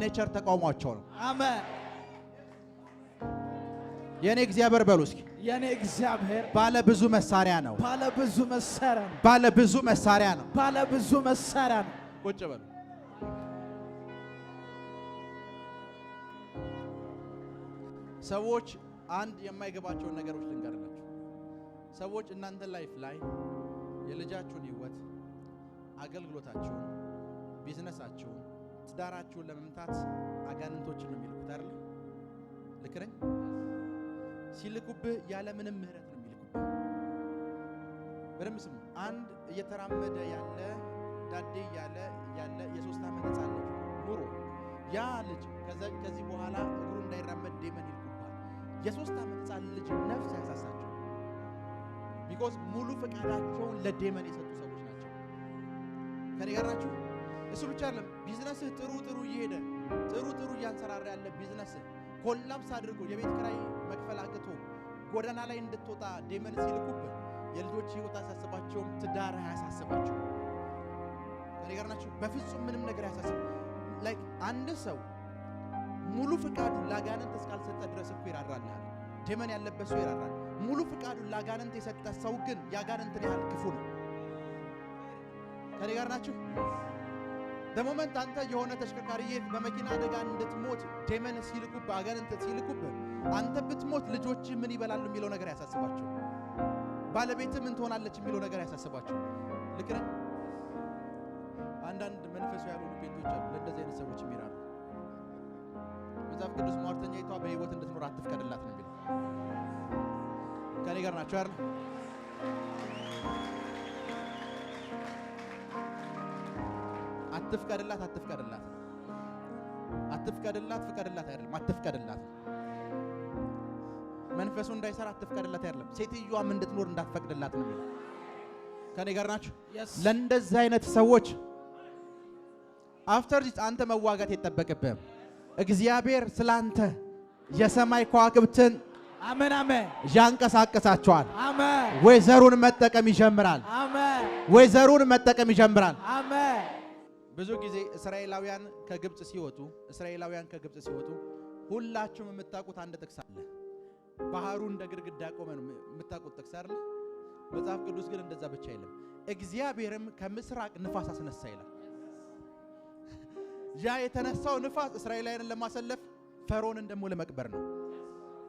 ኔቸር ተቃውሟቸው ነው። አሜን። የኔ እግዚአብሔር በሉ እስኪ የኔ እግዚአብሔር ባለ ብዙ መሳሪያ ነው። ባለ ብዙ መሳሪያ ነው። ባለ ብዙ መሳሪያ ነው። ባለ ብዙ መሳሪያ ነው። ቁጭ በሉ። ሰዎች አንድ የማይገባቸውን ነገሮች ልንገርላችሁ። ሰዎች እናንተ ላይፍ ላይ የልጃችሁን ህይወት፣ አገልግሎታችሁን፣ ቢዝነሳችሁን፣ ትዳራችሁን ለመምታት አጋንንቶችን ነው የሚልኩት አይደል? ልክ ነኝ? ሲልኩብህ ያለ ምንም ምህረት ነው የሚልኩብህ። በደምብ ስሙ። አንድ እየተራመደ ያለ ዳዴ ያለ የ3 ዓመት ህፃን ልጅ ኑሮ ያ ልጅ ከዚህ በኋላ እግሩ እንዳይራመድ ዴመን ይልኩባል። የ3 ዓመት ህፃን ልጅ ነፍስ ያሳሳቸው። ቢኮዝ ሙሉ ፈቃዳቸውን ለዴመን የሰጡ ሰዎች ናቸው። ከኔ ጋር ናችሁ? እሱ ብቻ አይደለም። ቢዝነስህ ጥሩ እየሄደ ጥሩ እያንሰራራ ያለ ቢዝነስህ ኮላፕስ አድርጎ የቤት ኪራይ መክፈል አቅቶ ጎዳና ላይ እንድትወጣ ዴመን ሲልኩብህ የልጆች ህይወት አያሳስባቸውም። ትዳር አያሳስባቸውም። ከኔ ጋር ናችሁ? በፍጹም ምንም ነገር አያሳስብ። ላይክ አንድ ሰው ሙሉ ፍቃዱ ላጋንንት እስካልሰጠ ድረስ እኮ ይራራልሃል። ዴመን ያለበት ሰው ይራራል። ሙሉ ፍቃዱ ላጋንንት የሰጠ ሰው ግን ያጋንንትን ያህል ክፉ ነው። ከኔ ጋር ናችሁ? በሞመንት አንተ የሆነ ተሽከርካሪ በመኪና አደጋ እንድትሞት ዴመን ሲልኩብህ አጋንንት ሲልኩብህ አንተ ብትሞት ልጆች ምን ይበላሉ የሚለው ነገር ያሳስባቸው። ባለቤት ምን ትሆናለች የሚለው ነገር ያሳስባቸው። ልክ ነህ? አንዳንድ መንፈሱ ያልሆኑ ጴንጤዎች አሉ ለእንደዚህ አይነት ሰዎች የሚራሩ። መጽሐፍ ቅዱስ ሟርተኛይቷ በህይወት እንድትኖር አትፍቀድላት ነው የሚለው። ከኔ ጋር ናቸው አይደል? አትፍቀድላት ፍቀድላት አይደለም፣ አትፍቀድላት። መንፈሱ እንዳይሰራ አትፍቀድላት አይደለም፣ ሴትዮዋም እንድትኖር እንዳትፈቅድላት ነው የሚለው። ከኔ ጋር ናችሁ? ለእንደዚህ አይነት ሰዎች አፍተር ዚስ አንተ መዋጋት የጠበቅብህም። እግዚአብሔር ስላንተ የሰማይ ከዋክብትን አሜን ያንቀሳቅሳቸዋል። አሜን። ወይዘሩን መጠቀም ይጀምራል። አሜን። ወይዘሩን መጠቀም ይጀምራል። አሜን። ብዙ ጊዜ እስራኤላውያን ከግብጽ ሲወጡ ሁላችሁም የምታውቁት አንድ ጥቅስ አለ። ባህሩ እንደ ግድግዳ ቆመ ነው የምታውቁት ጥቅስ አይደል? መጽሐፍ ቅዱስ ግን እንደዛ ብቻ አይልም። እግዚአብሔርም ከምስራቅ ንፋስ አስነሳ ይላል። ያ የተነሳው ንፋስ እስራኤላውያንን ለማሰለፍ ፈርዖንን ደግሞ ለመቅበር ነው።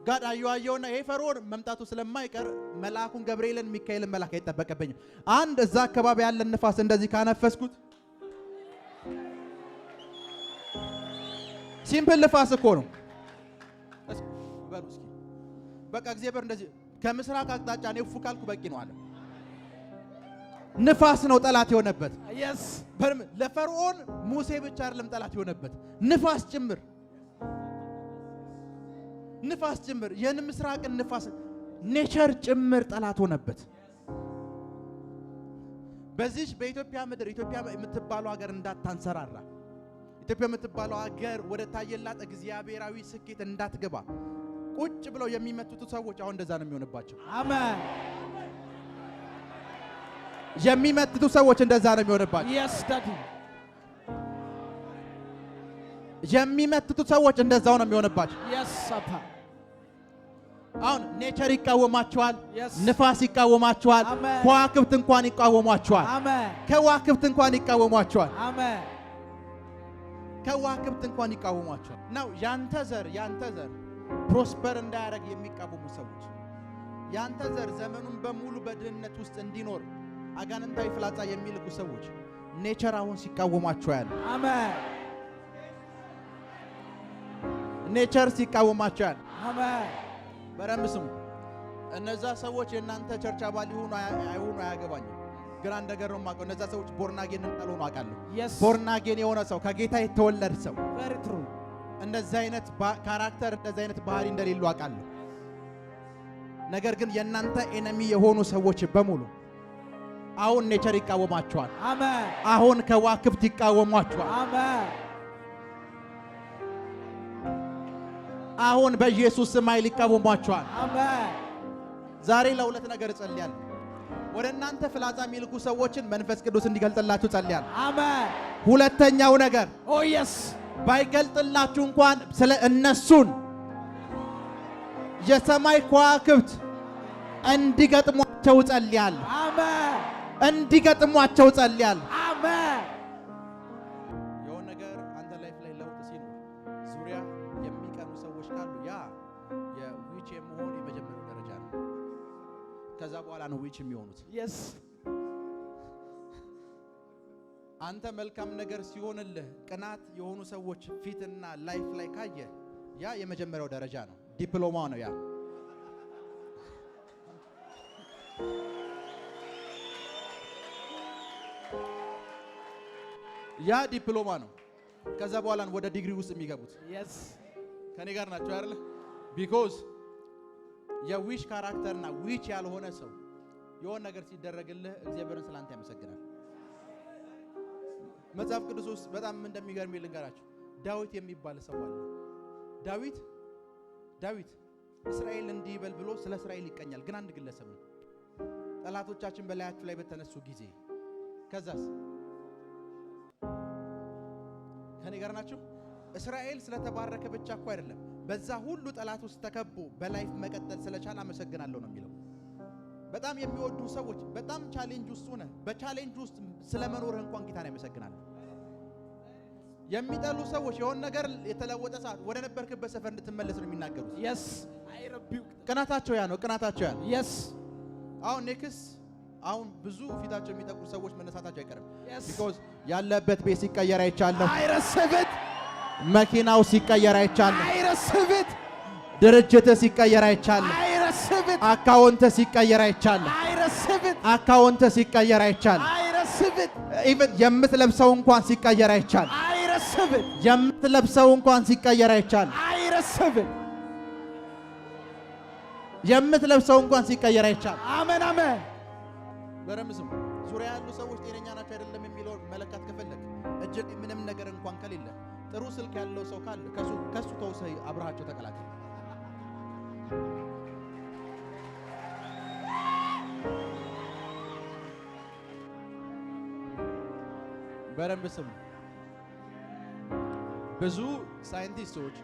ጋድ አየውና ይሄ ፈርዖን መምጣቱ ስለማይቀር መልአኩን ገብርኤልን ሚካኤልን መላክ አይጠበቅብኝም። አንድ እዛ አካባቢ ያለ ንፋስ እንደዚህ ካነፈስኩት ሲምፕል ንፋስ እኮ ነው። በሉ እስኪ በቃ እግዚአብሔር እንደዚህ ከምስራቅ አቅጣጫ ነው ፉካልኩ በቂ ነው አለ። ንፋስ ነው ጠላት የሆነበት። yes ለፈርዖን ሙሴ ብቻ አይደለም ጠላት የሆነበት፣ ንፋስ ጭምር የምስራቅን ንፋስ ኔቸር ጭምር ጠላት ሆነበት። በዚህ በኢትዮጵያ ምድር ኢትዮጵያ የምትባለው ሀገር እንዳታንሰራራ ኢትዮጵያ የምትባለው ሀገር ወደ ታየላት እግዚአብሔራዊ ስኬት እንዳትገባ ቁጭ ብለው የሚመቱት ሰዎች አሁን እንደዛ ነው የሚሆንባቸው። አሜን። የሚመቱት ሰዎች እንደዛ ነው የሚሆንባቸው። Yes, Daddy. የሚመቱት ሰዎች እንደዛው ነው የሚሆንባቸው። Yes, Papa. አሁን ኔቸር ይቃወማቸዋል፣ Yes. ንፋስ ይቃወማቸዋል፣ Amen. ከዋክብት እንኳን ይቃወማቸዋል። Amen. ከዋክብት እንኳን ይቃወማቸዋል። Amen. ከዋክብት እንኳን ይቃወማቸዋል። ነው ያንተ ዘር ፕሮስፐር እንዳያደርግ የሚቃወሙ ሰዎች፣ ያንተ ዘር ዘመኑን በሙሉ በድህነት ውስጥ እንዲኖር አጋንንታዊ ፍላጻ የሚልኩ ሰዎች ኔቸር አሁን ሲቃወማቸው ያለ Amen. ኔቸር ሲቃወማቸው ያለ Amen. በረም ስሙ። እነዛ ሰዎች የእናንተ ቸርች አባል ይሁኑ አይሁኑ አያገባኝም። ግን አንድ ነገር ነው የማውቀው፣ እነዛ ሰዎች ቦርናጌን እንዳልሆኑ አውቃለሁ። Yes. ቦርናጌን የሆነ ሰው ከጌታ የተወለደ ሰው Very true. እንደዚህ አይነት ካራክተር እንደዚህ አይነት ባህሪ እንደሌሉ አውቃለሁ። ነገር ግን የእናንተ ኤነሚ የሆኑ ሰዎች በሙሉ አሁን ኔቸር ይቃወማቸዋል። Amen. አሁን ከዋክብት ይቃወሟቸዋል። Amen. አሁን በኢየሱስ ስም ኃይል ይቃወሟቸዋል። Amen. ዛሬ ለሁለት ነገር እጸልያለሁ። ወደ እናንተ ፍላጻ የሚልኩ ሰዎችን መንፈስ ቅዱስ እንዲገልጥላችሁ እጸልያለሁ። Amen. ሁለተኛው ነገር Oh, yes. ባይገልጥላችሁ እንኳን ስለ እነሱን የሰማይ ከዋክብት እንዲገጥሟቸው እጸልያለሁ። Amen. እንዲገጥሟቸው እጸልያለሁ። Amen. የሆነ ነገር አንተ ላይፍ ላይ ለውጥ ሲኖር ዙሪያ የሚቀኑ ሰዎች ካሉ ያ የዊች የመሆን የመጀመሪያው ደረጃ ነው። ከዛ በኋላ ነው ዊች የሚሆኑት። Yes. አንተ መልካም ነገር ሲሆንልህ ቅናት የሆኑ ሰዎች ፊትና ላይፍ ላይ ካየ ያ የመጀመሪያው ደረጃ ነው። ዲፕሎማ ነው ያ። ያ ዲፕሎማ ነው። ከዛ በኋላ ወደ ዲግሪ ውስጥ የሚገቡት። Yes. ከኔ ጋር ናቸው አይደል? ቢኮዝ የዊች ካራክተርና ዊች ያልሆነ ሰው የሆነ ነገር ሲደረግልህ እግዚአብሔርን ስላንተ ያመሰግናል። መጽሐፍ ቅዱስ ውስጥ በጣም እንደሚገርም ልንገራችሁ። ዳዊት የሚባል ሰው አለ። ዳዊት እስራኤል እንዲበል ብሎ ስለ እስራኤል ይቀኛል። ግን አንድ ግለሰብ ነው። ጠላቶቻችን በላያችሁ ላይ በተነሱ ጊዜ ከዛስ ከኔ ጋር ናችሁ። እስራኤል ስለተባረከ ብቻ እኮ አይደለም፣ በዛ ሁሉ ጠላት ውስጥ ተከቦ በላይፍ መቀጠል ስለቻለ አመሰግናለሁ ነው የሚለው። በጣም የሚወዱ ሰዎች በጣም ቻሌንጅ ውስጥ ሆነ በቻሌንጅ ውስጥ ስለመኖርህ እንኳን ጌታን ያመሰግናሉ። የሚጠሉ ሰዎች የሆነ ነገር የተለወጠ ሰዓት ወደ ነበርክበት ሰፈር እንድትመለስ ነው የሚናገሩት። Yes. I rebuke. ቅናታቸው ያ ነው። ቅናታቸው ያ ነው። Yes. አሁን ኔክስ አሁን ብዙ ፊታቸው የሚጠቁሩ ሰዎች መነሳታቸው አይቀርም። Yes. ቢኮዝ ያለበት ቤት ሲቀየር አይቻለሁ። I receive it. መኪናው ሲቀየር አይቻለሁ። I receive it. ድርጅት ሲቀየር አይቻለሁ። I receive it. አካውንት ሲቀየር አይቻለሁ። I receive it. አካውንት ሲቀየር አይቻለሁ። I receive it. ኢቭን የምትለብሰው እንኳን ሲቀየር አይቻለሁ። I receive it. የምትለብሰው እንኳን ሲቀየር አይቻለሁ። I receive it. የምትለብሰው እንኳን ሲቀየር አይቻለሁ። Amen. Amen. በረምስም ዙሪያ ያሉ ሰዎች ጤነኛ ናቸው አይደለም የሚለውን መለካት ከፈለግ እጅግ ምንም ነገር እንኳን ከሌለ ጥሩ ስልክ ያለው ሰው ካለ ከሱ ተውሰህ አብረሃቸው ተቀላቀል። በረምስም ብዙ ሳይንቲስቶች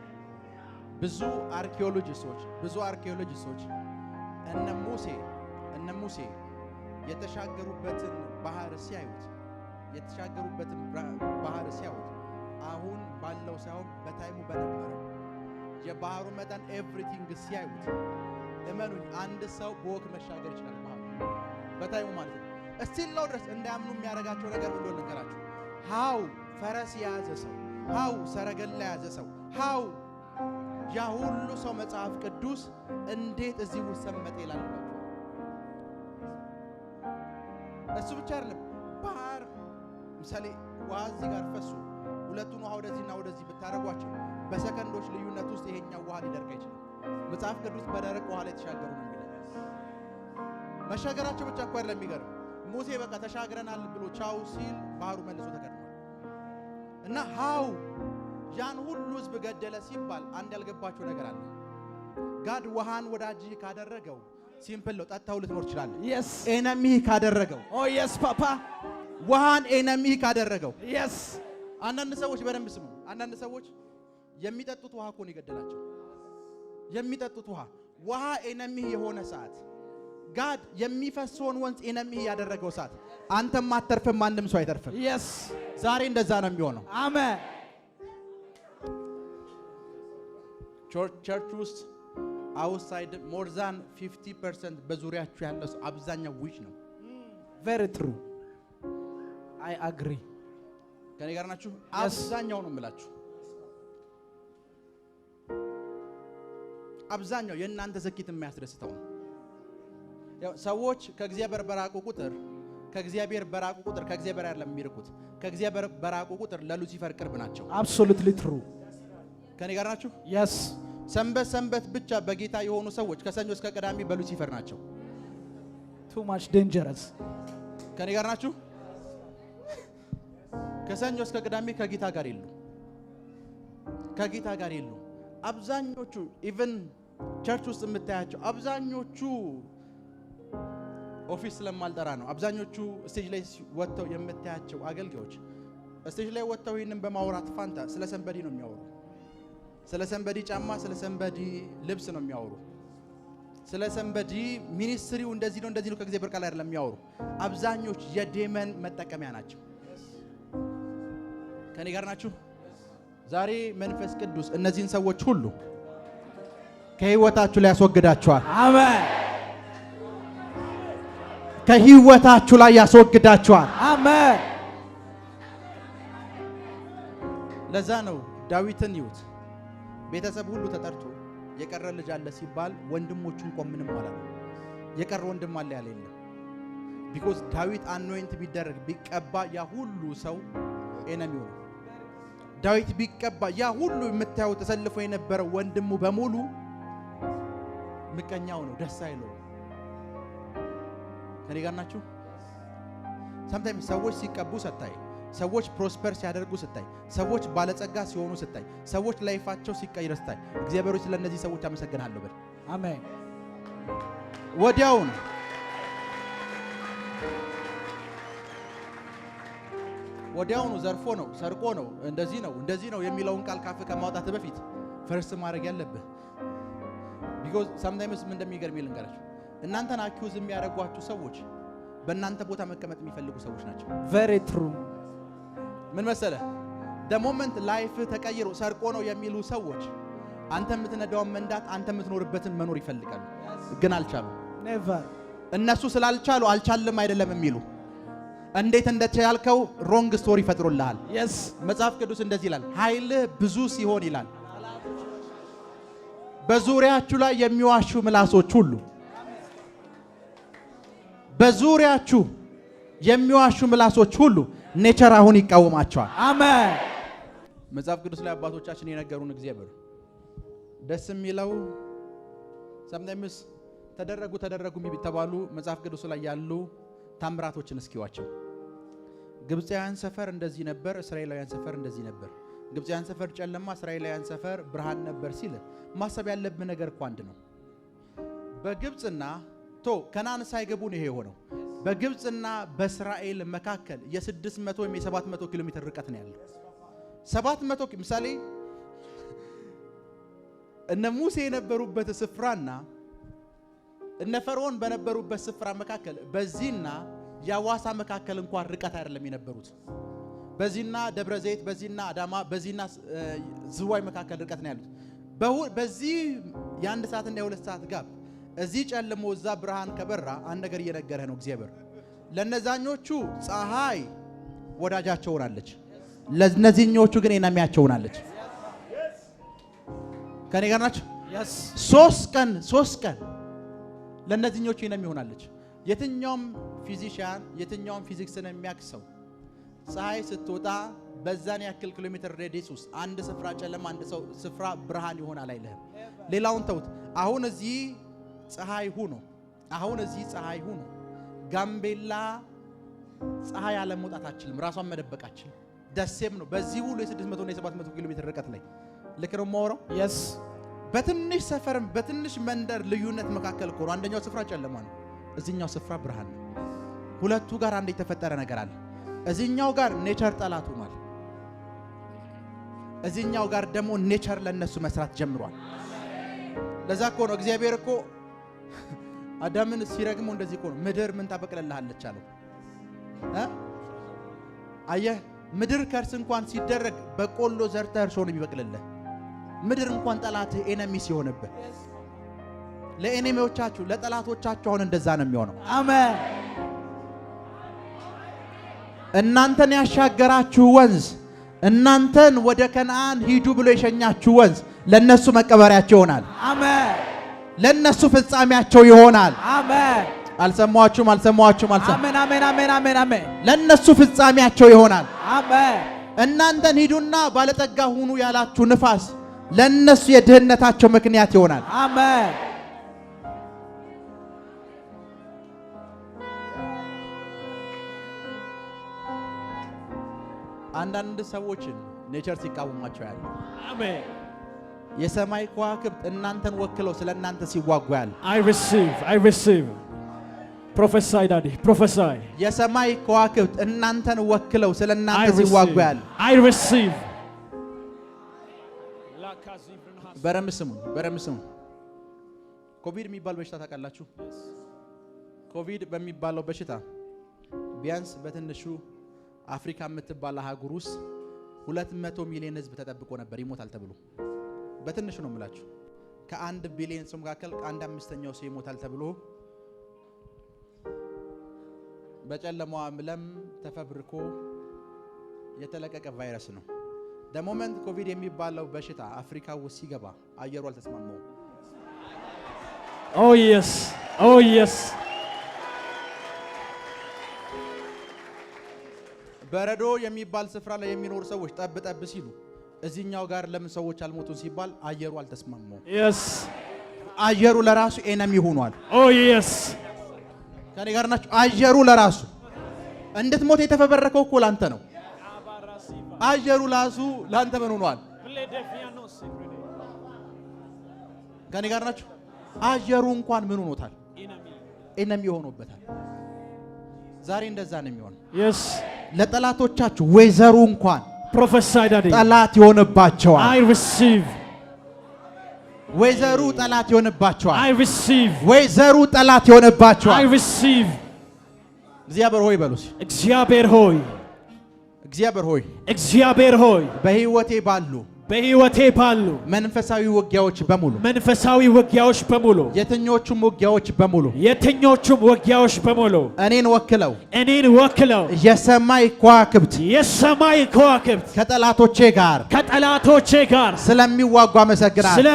ብዙ አርኪኦሎጂስቶች እነ ሙሴ የተሻገሩበትን ባህር ሲያዩት አሁን ባለው ሳይሆን በታይሙ በነበረው የባህሩ መጠን ኤቭሪቲንግ ሲያዩት እመኑኝ አንድ ሰው በወክ መሻገር ይችላል። ባህሩ በታይሙ ማለት ነው። እስቲል ነው ድረስ እንዳያምኑ የሚያደርጋቸው ነገር ሁሉ ልንገራችሁ። ሃው ፈረስ የያዘ ሰው፣ ሃው ሰረገላ የያዘ ሰው፣ ሃው ያ ሁሉ ሰው መጽሐፍ ቅዱስ እንዴት እዚህ ውስጥ ሰመጠ ይላል። እሱ ብቻ አይደለም። ባህር ምሳሌ ውሃ እዚህ ጋር ፈሱ ሁለቱን ውሃ ወደዚህና ወደዚህ ብታረጓቸው በሰከንዶች ልዩነት ውስጥ ይሄኛው ውሃ ሊደርቅ አይችልም። መጽሐፍ ቅዱስ በደረቅ ውሃ ላይ ተሻገሩ ነው የሚለው። መሻገራቸው ብቻ እኮ አይደለም የሚገርም። ሙሴ በቃ ተሻግረናል ብሎ ቻው ሲል ባህሩ መልሶ ተከድኗል። እና ሃው ያን ሁሉ ህዝብ ገደለ ሲባል አንድ ያልገባችሁ ነገር አለ። ጋድ ውሃን ወዳጅ ካደረገው ሲምፕል ነው፣ ጠጣው ልትኖር ይችላል። Yes. ኤነሚ ካደረገው Oh yes, Papa. ውሃን ኤነሚ ካደረገው Yes. አንዳንድ ሰዎች በደንብ ስሙ። አንዳንድ ሰዎች የሚጠጡት ውሃ እኮ ነው የገደላቸው። የሚጠጡት ውሃ ኤነሚ የሆነ ሰዓት ጋድ የሚፈሰውን ወንዝ ኤነሚ ያደረገው ሰዓት አንተም አትተርፍም፣ ማንም ሰው አይተርፍም። Yes. ዛሬ እንደዛ ነው የሚሆነው። Amen. ቸርች ውስጥ outside more than 50% በዙሪያችሁ ያለው አብዛኛው ዊች ነው። Very true. I agree. ከኔ ጋር ናችሁ? አብዛኛው ነው የምላችሁ። አብዛኛው የእናንተ ስኬት የሚያስደስተው ነው። ያው ሰዎች ከእግዚአብሔር በራቁ ቁጥር ከእግዚአብሔር አይደለም የሚርቁት። ከእግዚአብሔር በራቁ ቁጥር ለሉሲፈር ቅርብ ናቸው። Absolutely true. ከኔ ጋር ናችሁ? Yes. ሰንበት ብቻ በጌታ የሆኑ ሰዎች ከሰኞ እስከ ቅዳሜ በሉሲፈር ናቸው። Too much dangerous. ከኔ ጋር ናችሁ? ከሰኞ እስከ ቅዳሜ ከጌታ ጋር የሉ። አብዛኞቹ ኢቭን ቸርች ውስጥ የምታያቸው አብዛኞቹ ኦፊስ ስለማልጠራ ነው። አብዛኞቹ ስቴጅ ላይ ወጥተው የምታያቸው አገልጋዮች ስቴጅ ላይ ወጥተው ይሄንን በማውራት ፋንታ ስለ ሰንበዲ ነው የሚያወሩ። ስለ ሰንበዲ ጫማ፣ ስለ ሰንበዲ ልብስ ነው የሚያወሩ። ስለ ሰንበዲ ሚኒስትሪው እንደዚህ ነው ከእግዚአብሔር ቃል አይደለም የሚያወሩ። አብዛኞች የዴመን መጠቀሚያ ናቸው። ከኔ ጋር ናችሁ? ዛሬ መንፈስ ቅዱስ እነዚህን ሰዎች ሁሉ ከህይወታችሁ ላይ ያስወግዳቸዋል። Amen. ከህይወታችሁ ላይ ያስወግዳቸዋል። Amen. ለዛ ነው ዳዊትን ይዩት። ቤተሰብ ሁሉ ተጠርቶ የቀረ ልጅ አለ ሲባል ወንድሞቹን ቆም ምንም ማለት ነው። የቀረ ወንድም አለ ያለ የለም። ቢኮዝ ዳዊት አኖይንት ቢደረግ ቢቀባ ያ ሁሉ ሰው ኤነሚ ሆነ። ዳዊት ቢቀባ ያ ሁሉ የምታዩት ተሰልፎ የነበረው ወንድሙ በሙሉ ምቀኛው ነው፣ ደስ አይለው። ከኔ ጋር ናችሁ? sometimes ሰዎች ሲቀቡ ስታይ፣ ሰዎች ፕሮስፐር ሲያደርጉ ስታይ፣ ሰዎች ባለጸጋ ሲሆኑ ስታይ፣ ሰዎች ላይፋቸው ሲቀየር ስታይ፣ እግዚአብሔር ሆይ ስለነዚህ ሰዎች አመሰግናለሁ በል። አሜን። ወዲያውኑ ዘርፎ ነው፣ ሰርቆ ነው፣ እንደዚህ ነው የሚለውን ቃል ካፍ ከማውጣት በፊት ፈርስት ማድረግ ያለብህ because sometimes ምን እንደሚገርም ልንገራችሁ። እናንተን አኪውዝ የሚያደርጓችሁ ሰዎች በእናንተ ቦታ መቀመጥ የሚፈልጉ ሰዎች ናቸው። very true። ምን መሰለ the moment life ተቀይሮ ሰርቆ ነው የሚሉ ሰዎች አንተ የምትነዳውን መንዳት አንተ የምትኖርበትን መኖር ይፈልጋሉ፣ ግን አልቻሉ። never እነሱ ስላልቻሉ አልቻለም አይደለም የሚሉ እንዴት እንደቻልከው ሮንግ ስቶሪ ፈጥሮልሃል። yes መጽሐፍ ቅዱስ እንደዚህ ይላል፣ ኃይልህ ብዙ ሲሆን ይላል በዙሪያችሁ ላይ የሚዋሹ ምላሶች ሁሉ በዙሪያችሁ የሚዋሹ ምላሶች ሁሉ ኔቸር አሁን ይቃወማቸዋል። አሜን። መጽሐፍ ቅዱስ ላይ አባቶቻችን የነገሩን እግዚአብሔር ደስ የሚለው sometimes ተደረጉ የሚባሉ መጽሐፍ ቅዱስ ላይ ያሉ ታምራቶችን እስኪዋቸው። ግብፃውያን ሰፈር እንደዚህ ነበር፣ እስራኤላውያን ሰፈር እንደዚህ ነበር። ግብፃውያን ሰፈር ጨለማ፣ እስራኤላውያን ሰፈር ብርሃን ነበር ሲል ማሰብ ያለብን ነገር እኮ አንድ ነው። በግብፅና ከናን ሳይገቡ ነው ይሄ የሆነው። በግብፅና በእስራኤል መካከል የ600 ወይም የ700 ኪሎ ሜትር ርቀት ነው ያለው። 700 ምሳሌ እነ ሙሴ የነበሩበት ስፍራና እነ ፈርዖን በነበሩበት ስፍራ መካከል በዚህና ያዋሳ መካከል እንኳን ርቀት አይደለም የነበሩት። በዚህና ደብረ ዘይት፣ በዚህና አዳማ፣ በዚህና ዝዋይ መካከል ርቀት ነው ያሉት። በዚህ የአንድ ሰዓትና የሁለት ሰዓት ጋር እዚህ ጨልሞ እዛ ብርሃን ከበራ አንድ ነገር እየነገረህ ነው እግዚአብሔር። ለነዛኞቹ ፀሐይ ወዳጃቸው ሆናለች፣ ለነዚህኞቹ ግን ኤነሚያቸው ሆናለች። ከኔ ጋር ናችሁ? ሶስት ቀን ለነዚህኞቹ ኤነሚ ሆናለች። የትኛውም ፊዚሻን የትኛውም ፊዚክስን የሚያክሰው ፀሐይ ስትወጣ በዛን ያክል ኪሎ ሜትር ሬዲየስ ውስጥ አንድ ስፍራ ጨለማ፣ አንድ ስፍራ ብርሃን ይሆናል አይልህም። ሌላውን ተውት። አሁን እዚህ ፀሐይ ሁኖ ጋምቤላ ፀሐይ አለ መውጣት አችልም፣ ራሷን መደበቅ አችልም። ደሴም ነው በዚህ ሁሉ የ600 እና የ700 ኪሎ ሜትር ርቀት ላይ ልክ ነው ማወራው Yes. በትንሽ ሰፈርም በትንሽ መንደር ልዩነት መካከል እኮ ነው አንደኛው ስፍራ ጨለማ ነው እዚህኛው ስፍራ ብርሃን ነው ሁለቱ ጋር አንድ የተፈጠረ ነገር አለ እዚህኛው ጋር ኔቸር ጠላቱ ማለት እዚህኛው ጋር ደግሞ ኔቸር ለነሱ መስራት ጀምሯል ለዛ እኮ ነው እግዚአብሔር እኮ አዳምን ሲረግመው እንደዚህ እኮ ነው ምድር ምን ታበቅልልሃለች አለው አየህ ምድር ከርስ እንኳን ሲደረግ በቆሎ ዘርተህ እርሾ ነው የሚበቅልልህ ምድር እንኳን ጠላት ኤነሚ ሲሆንብህ ለኤነሚዎቻችሁ ለጠላቶቻችሁ አሁን እንደዛ ነው የሚሆነው አሜን እናንተን ያሻገራችሁ ወንዝ እናንተን ወደ ከነዓን ሂዱ ብሎ የሸኛችሁ ወንዝ ለነሱ መቀበሪያቸው ይሆናል አሜን ለነሱ ፍጻሜያቸው ይሆናል አሜን አልሰማችሁም አሜን አሜን አሜን አሜን አሜን ለነሱ ፍጻሜያቸው ይሆናል አሜን እናንተን ሂዱና ባለጠጋ ሁኑ ያላችሁ ንፋስ ለነሱ የድህነታቸው ምክንያት ይሆናል አሜን አንዳንድ ሰዎችን ኔቸር ሲቃወማቸው ያለ አሜን የሰማይ ከዋክብት እናንተን ወክለው ስለናንተ ሲዋጉ ያለ I receive prophesy daddy prophesy የሰማይ ከዋክብት እናንተን ወክለው ስለናንተ ሲዋጉ ያለ I receive በረምስሙ ኮቪድ የሚባል በሽታ ታውቃላችሁ ኮቪድ በሚባለው በሽታ ቢያንስ በትንሹ አፍሪካ የምትባል አህጉር ውስጥ 200 ሚሊዮን ህዝብ ተጠብቆ ነበር ይሞታል ተብሎ በትንሹ ነው የምላችሁ ከ1 ቢሊዮን ሰው መካከል 1/5ኛው ሰው ይሞታል ተብሎ በጨለማው ዓለም ተፈብርኮ የተለቀቀ ቫይረስ ነው the moment ኮቪድ የሚባለው በሽታ አፍሪካ ውስጥ ሲገባ አየሩ አልተስማማው oh yes በረዶ የሚባል ስፍራ ላይ የሚኖሩ ሰዎች ጠብ ሲሉ እዚህኛው ጋር ለምን ሰዎች አልሞቱን ሲባል አየሩ አልተስማማው yes አየሩ ለራሱ ኤነሚ ሆኗል oh yes ከኔ ጋር ናችሁ አየሩ ለራሱ እንድትሞት የተፈበረከው እኮ ላንተ ነው አየሩ ላሱ ላንተ ምን ሆኗል ከኔ ጋር ናችሁ አየሩ እንኳን ምን ሆኖታል ኤነሚ ሆኖበታል ዛሬ እንደዛ ነው የሚሆነው yes ለጠላቶቻችሁ ወይዘሩ እንኳን prophesy daddy ጠላት ይሆንባቸዋል I receive ወይዘሩ ጠላት ይሆንባቸዋል I receive ወይዘሩ ጠላት ይሆንባቸዋል I receive እግዚአብሔር ሆይ በሉስ እግዚአብሔር ሆይ በህይወቴ ባሉ መንፈሳዊ ውጊያዎች በሙሉ የትኞቹም ውጊያዎች በሙሉ እኔን ወክለው የሰማይ ከዋክብት ከጠላቶቼ ጋር ስለሚዋጉ አመሰግናለሁ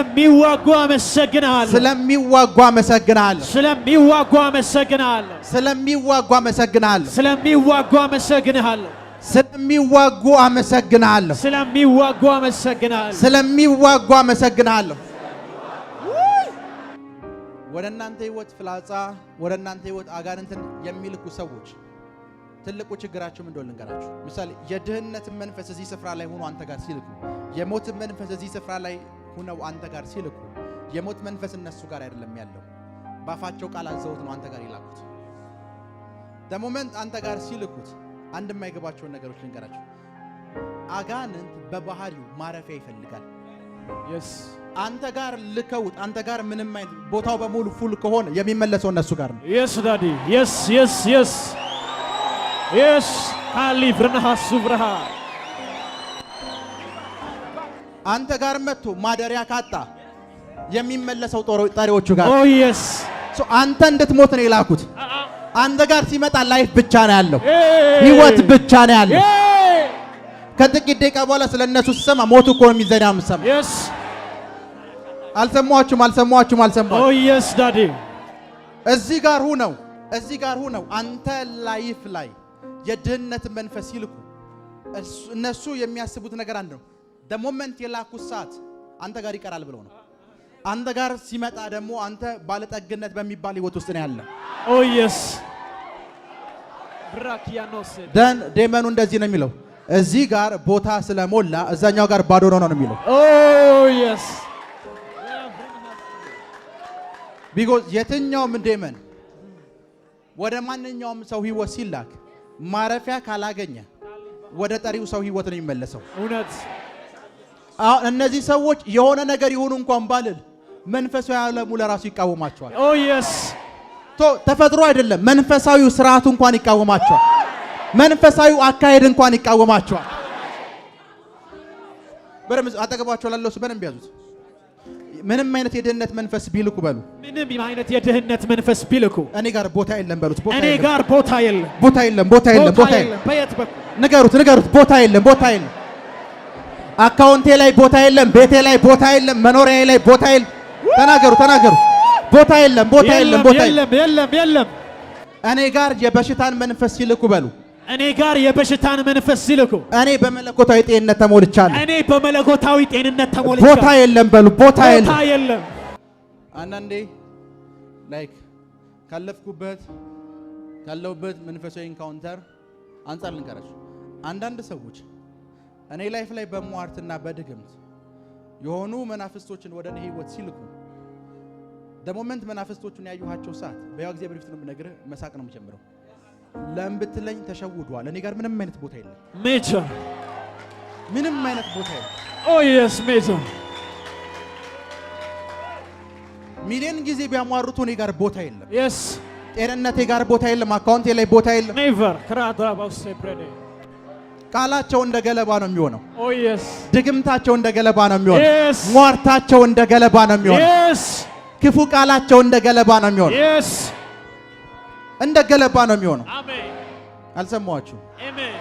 ስለሚዋጉ አመሰግናለሁ ወደ እናንተ ህይወት ፍላጻ ወደ እናንተ ህይወት አጋንንትን የሚልኩ ሰዎች ትልቁ ችግራቸው ምን እንደሆነ ልንገራችሁ ምሳሌ የድህነት መንፈስ እዚህ ስፍራ ላይ ሆኖ አንተ ጋር ሲልኩ የሞት መንፈስ እዚህ ስፍራ ላይ ሆነው አንተ ጋር ሲልኩ የሞት መንፈስ እነሱ ጋር አይደለም ያለው ባፋቸው ቃል አዘውት ነው አንተ ጋር ይላኩት the moment አንተ ጋር ሲልኩት አንድ የማይገባቸው ነገሮች ልንገራችሁ አጋንንት በባህሪው ማረፊያ ይፈልጋል yes አንተ ጋር ልከውት አንተ ጋር ምንም አይነት ቦታው በሙሉ ፉል ከሆነ የሚመለሰው እነሱ ጋር ነው yes daddy yes አሊብርና ሱብራሃ አንተ ጋር መጥቶ ማደሪያ ካጣ የሚመለሰው ጠሪዎቹ ጋር oh yes so አንተ እንድትሞት ነው የላኩት አንተ ጋር ሲመጣ ላይፍ ብቻ ነው ያለው ህይወት ብቻ ነው ያለው ከጥቂት ደቂቃ በኋላ ስለነሱ ሲሰማ ሞቱ እኮ ነው የሚዘናው ምሰማ yes አልሰማችሁም oh yes daddy እዚህ ጋር ሆነው አንተ ላይፍ ላይ የድህነት መንፈስ ይልኩ እነሱ የሚያስቡት ነገር አንድ ነው the moment የላኩት ሰዓት አንተ ጋር ይቀራል ብለው ነው አንተ ጋር ሲመጣ ደግሞ አንተ ባለጠግነት በሚባል ህይወት ውስጥ ነው ያለው oh yes ደን ዴመኑ እንደዚህ ነው የሚለው እዚህ ጋር ቦታ ስለሞላ እዛኛው ጋር ባዶ ነው የሚለው። Oh yes. because የትኛውም ዴመን ወደ ማንኛውም ሰው ህይወት ሲላክ ማረፊያ ካላገኘ ወደ ጠሪው ሰው ህይወት ነው የሚመለሰው። እውነት እነዚህ ሰዎች የሆነ ነገር ይሁኑ እንኳን ባልል መንፈሳዊ ዓለሙ ለራሱ ይቃወማቸዋል። Oh yes. ተፈጥሮ አይደለም መንፈሳዊው ስርዓቱ እንኳን ይቃወማቸዋል። መንፈሳዊው አካሄድ እንኳን ይቃወማቸዋል። በረም አጠገባቸው ላለው ሰው በደንብ ያዙት። ምንም አይነት የድህነት መንፈስ ቢልኩ በሉ። ምንም አይነት የድህነት መንፈስ ቢልኩ እኔ ጋር ቦታ የለም በሉት። ቦታ እኔ ጋር ቦታ የለም። ቦታ የለም። ቦታ የለም። ቦታ የለም። በየት በኩል ንገሩት። ቦታ የለም። ቦታ የለም። አካውንቴ ላይ ቦታ የለም። ቤቴ ላይ ቦታ የለም። መኖሪያዬ ላይ ቦታ የለም። ተናገሩ። ቦታ የለም። ቦታ የለም። ቦታ የለም። እኔ ጋር የበሽታን መንፈስ ሲልኩ በሉ። እኔ ጋር የበሽታን መንፈስ ሲልኩ እኔ በመለኮታዊ ጤንነት ተሞልቻለሁ። እኔ በመለኮታዊ ጤንነት ተሞልቻለሁ። ቦታ የለም በሉ። ቦታ የለም። አንዳንዴ ላይክ ካለውበት መንፈሳዊ ኢንካውንተር አንፃር ልንገራችሁ። አንዳንድ ሰዎች እኔ ላይፍ ላይ በሟርትና በድግምት የሆኑ መናፍስቶችን ወደ እኔ ህይወት ሲልኩ ደሞመንት መናፍስቶቹን ያዩሃቸው ሰዓት በያው እግዚአብሔር ፊት ነው የምነግርህ፣ መሳቅ ነው የምጀምረው። ለምብትለኝ ተሸውዷል። እኔ ጋር ምንም አይነት ቦታ የለም። ሜቻ ምንም አይነት ቦታ የለም። Oh yes ሜቻ ሚሊዮን ጊዜ ቢያሟርቱ እኔ ጋር ቦታ የለም። yes ጤንነቴ ጋር ቦታ የለም። አካውንቴ ላይ ቦታ የለም። never ክራታ ባውሴ ብሬኔ ቃላቸው እንደ ገለባ ነው የሚሆነው። Oh yes ድግምታቸው እንደ ገለባ ነው የሚሆነው። yes ሟርታቸው እንደ ገለባ ነው የሚሆነው። yes ክፉ ቃላቸው እንደ ገለባ ነው የሚሆነው። yes እንደ ገለባ ነው የሚሆነው። አሜን። አልሰማችሁ? አሜን።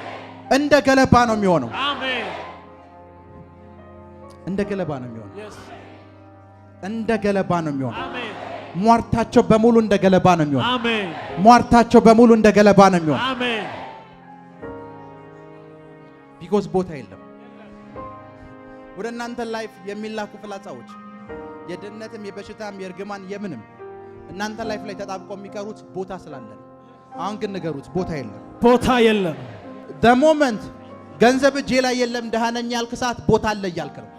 እንደ ገለባ ነው የሚሆነው። አሜን። እንደ ገለባ ነው የሚሆነው። yes እንደ ገለባ ነው የሚሆነው። አሜን። ሟርታቸው በሙሉ እንደ ገለባ ነው የሚሆነው። አሜን። ሟርታቸው በሙሉ እንደ ገለባ ነው የሚሆነው። አሜን። ቢኮዝ ቦታ የለም። ወደ እናንተ ላይፍ የሚላኩ ፍላጻዎች የድህነትም የበሽታም የእርግማን የምንም እናንተ ላይፍ ላይ ተጣብቀው የሚቀሩት ቦታ ስላለን። አሁን ግን ንገሩት፣ ቦታ የለም። ቦታ የለም። the moment ገንዘብ እጄ ላይ የለም ደሃ ነኝ ያልክ ሰዓት ቦታ አለ እያልክ ነው።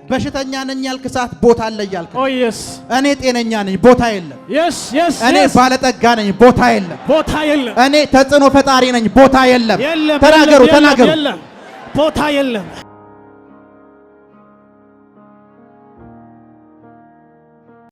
በሽተኛ ነኝ ያልክ ሰዓት ቦታ አለ እያልክ ነው። Oh yes እኔ ጤነኛ ነኝ፣ ቦታ የለም። yes እኔ ባለጠጋ ነኝ፣ ቦታ የለም። ቦታ የለም። እኔ ተጽዕኖ ፈጣሪ ነኝ፣ ቦታ የለም። የለም። ተናገሩ። የለም። ቦታ የለም።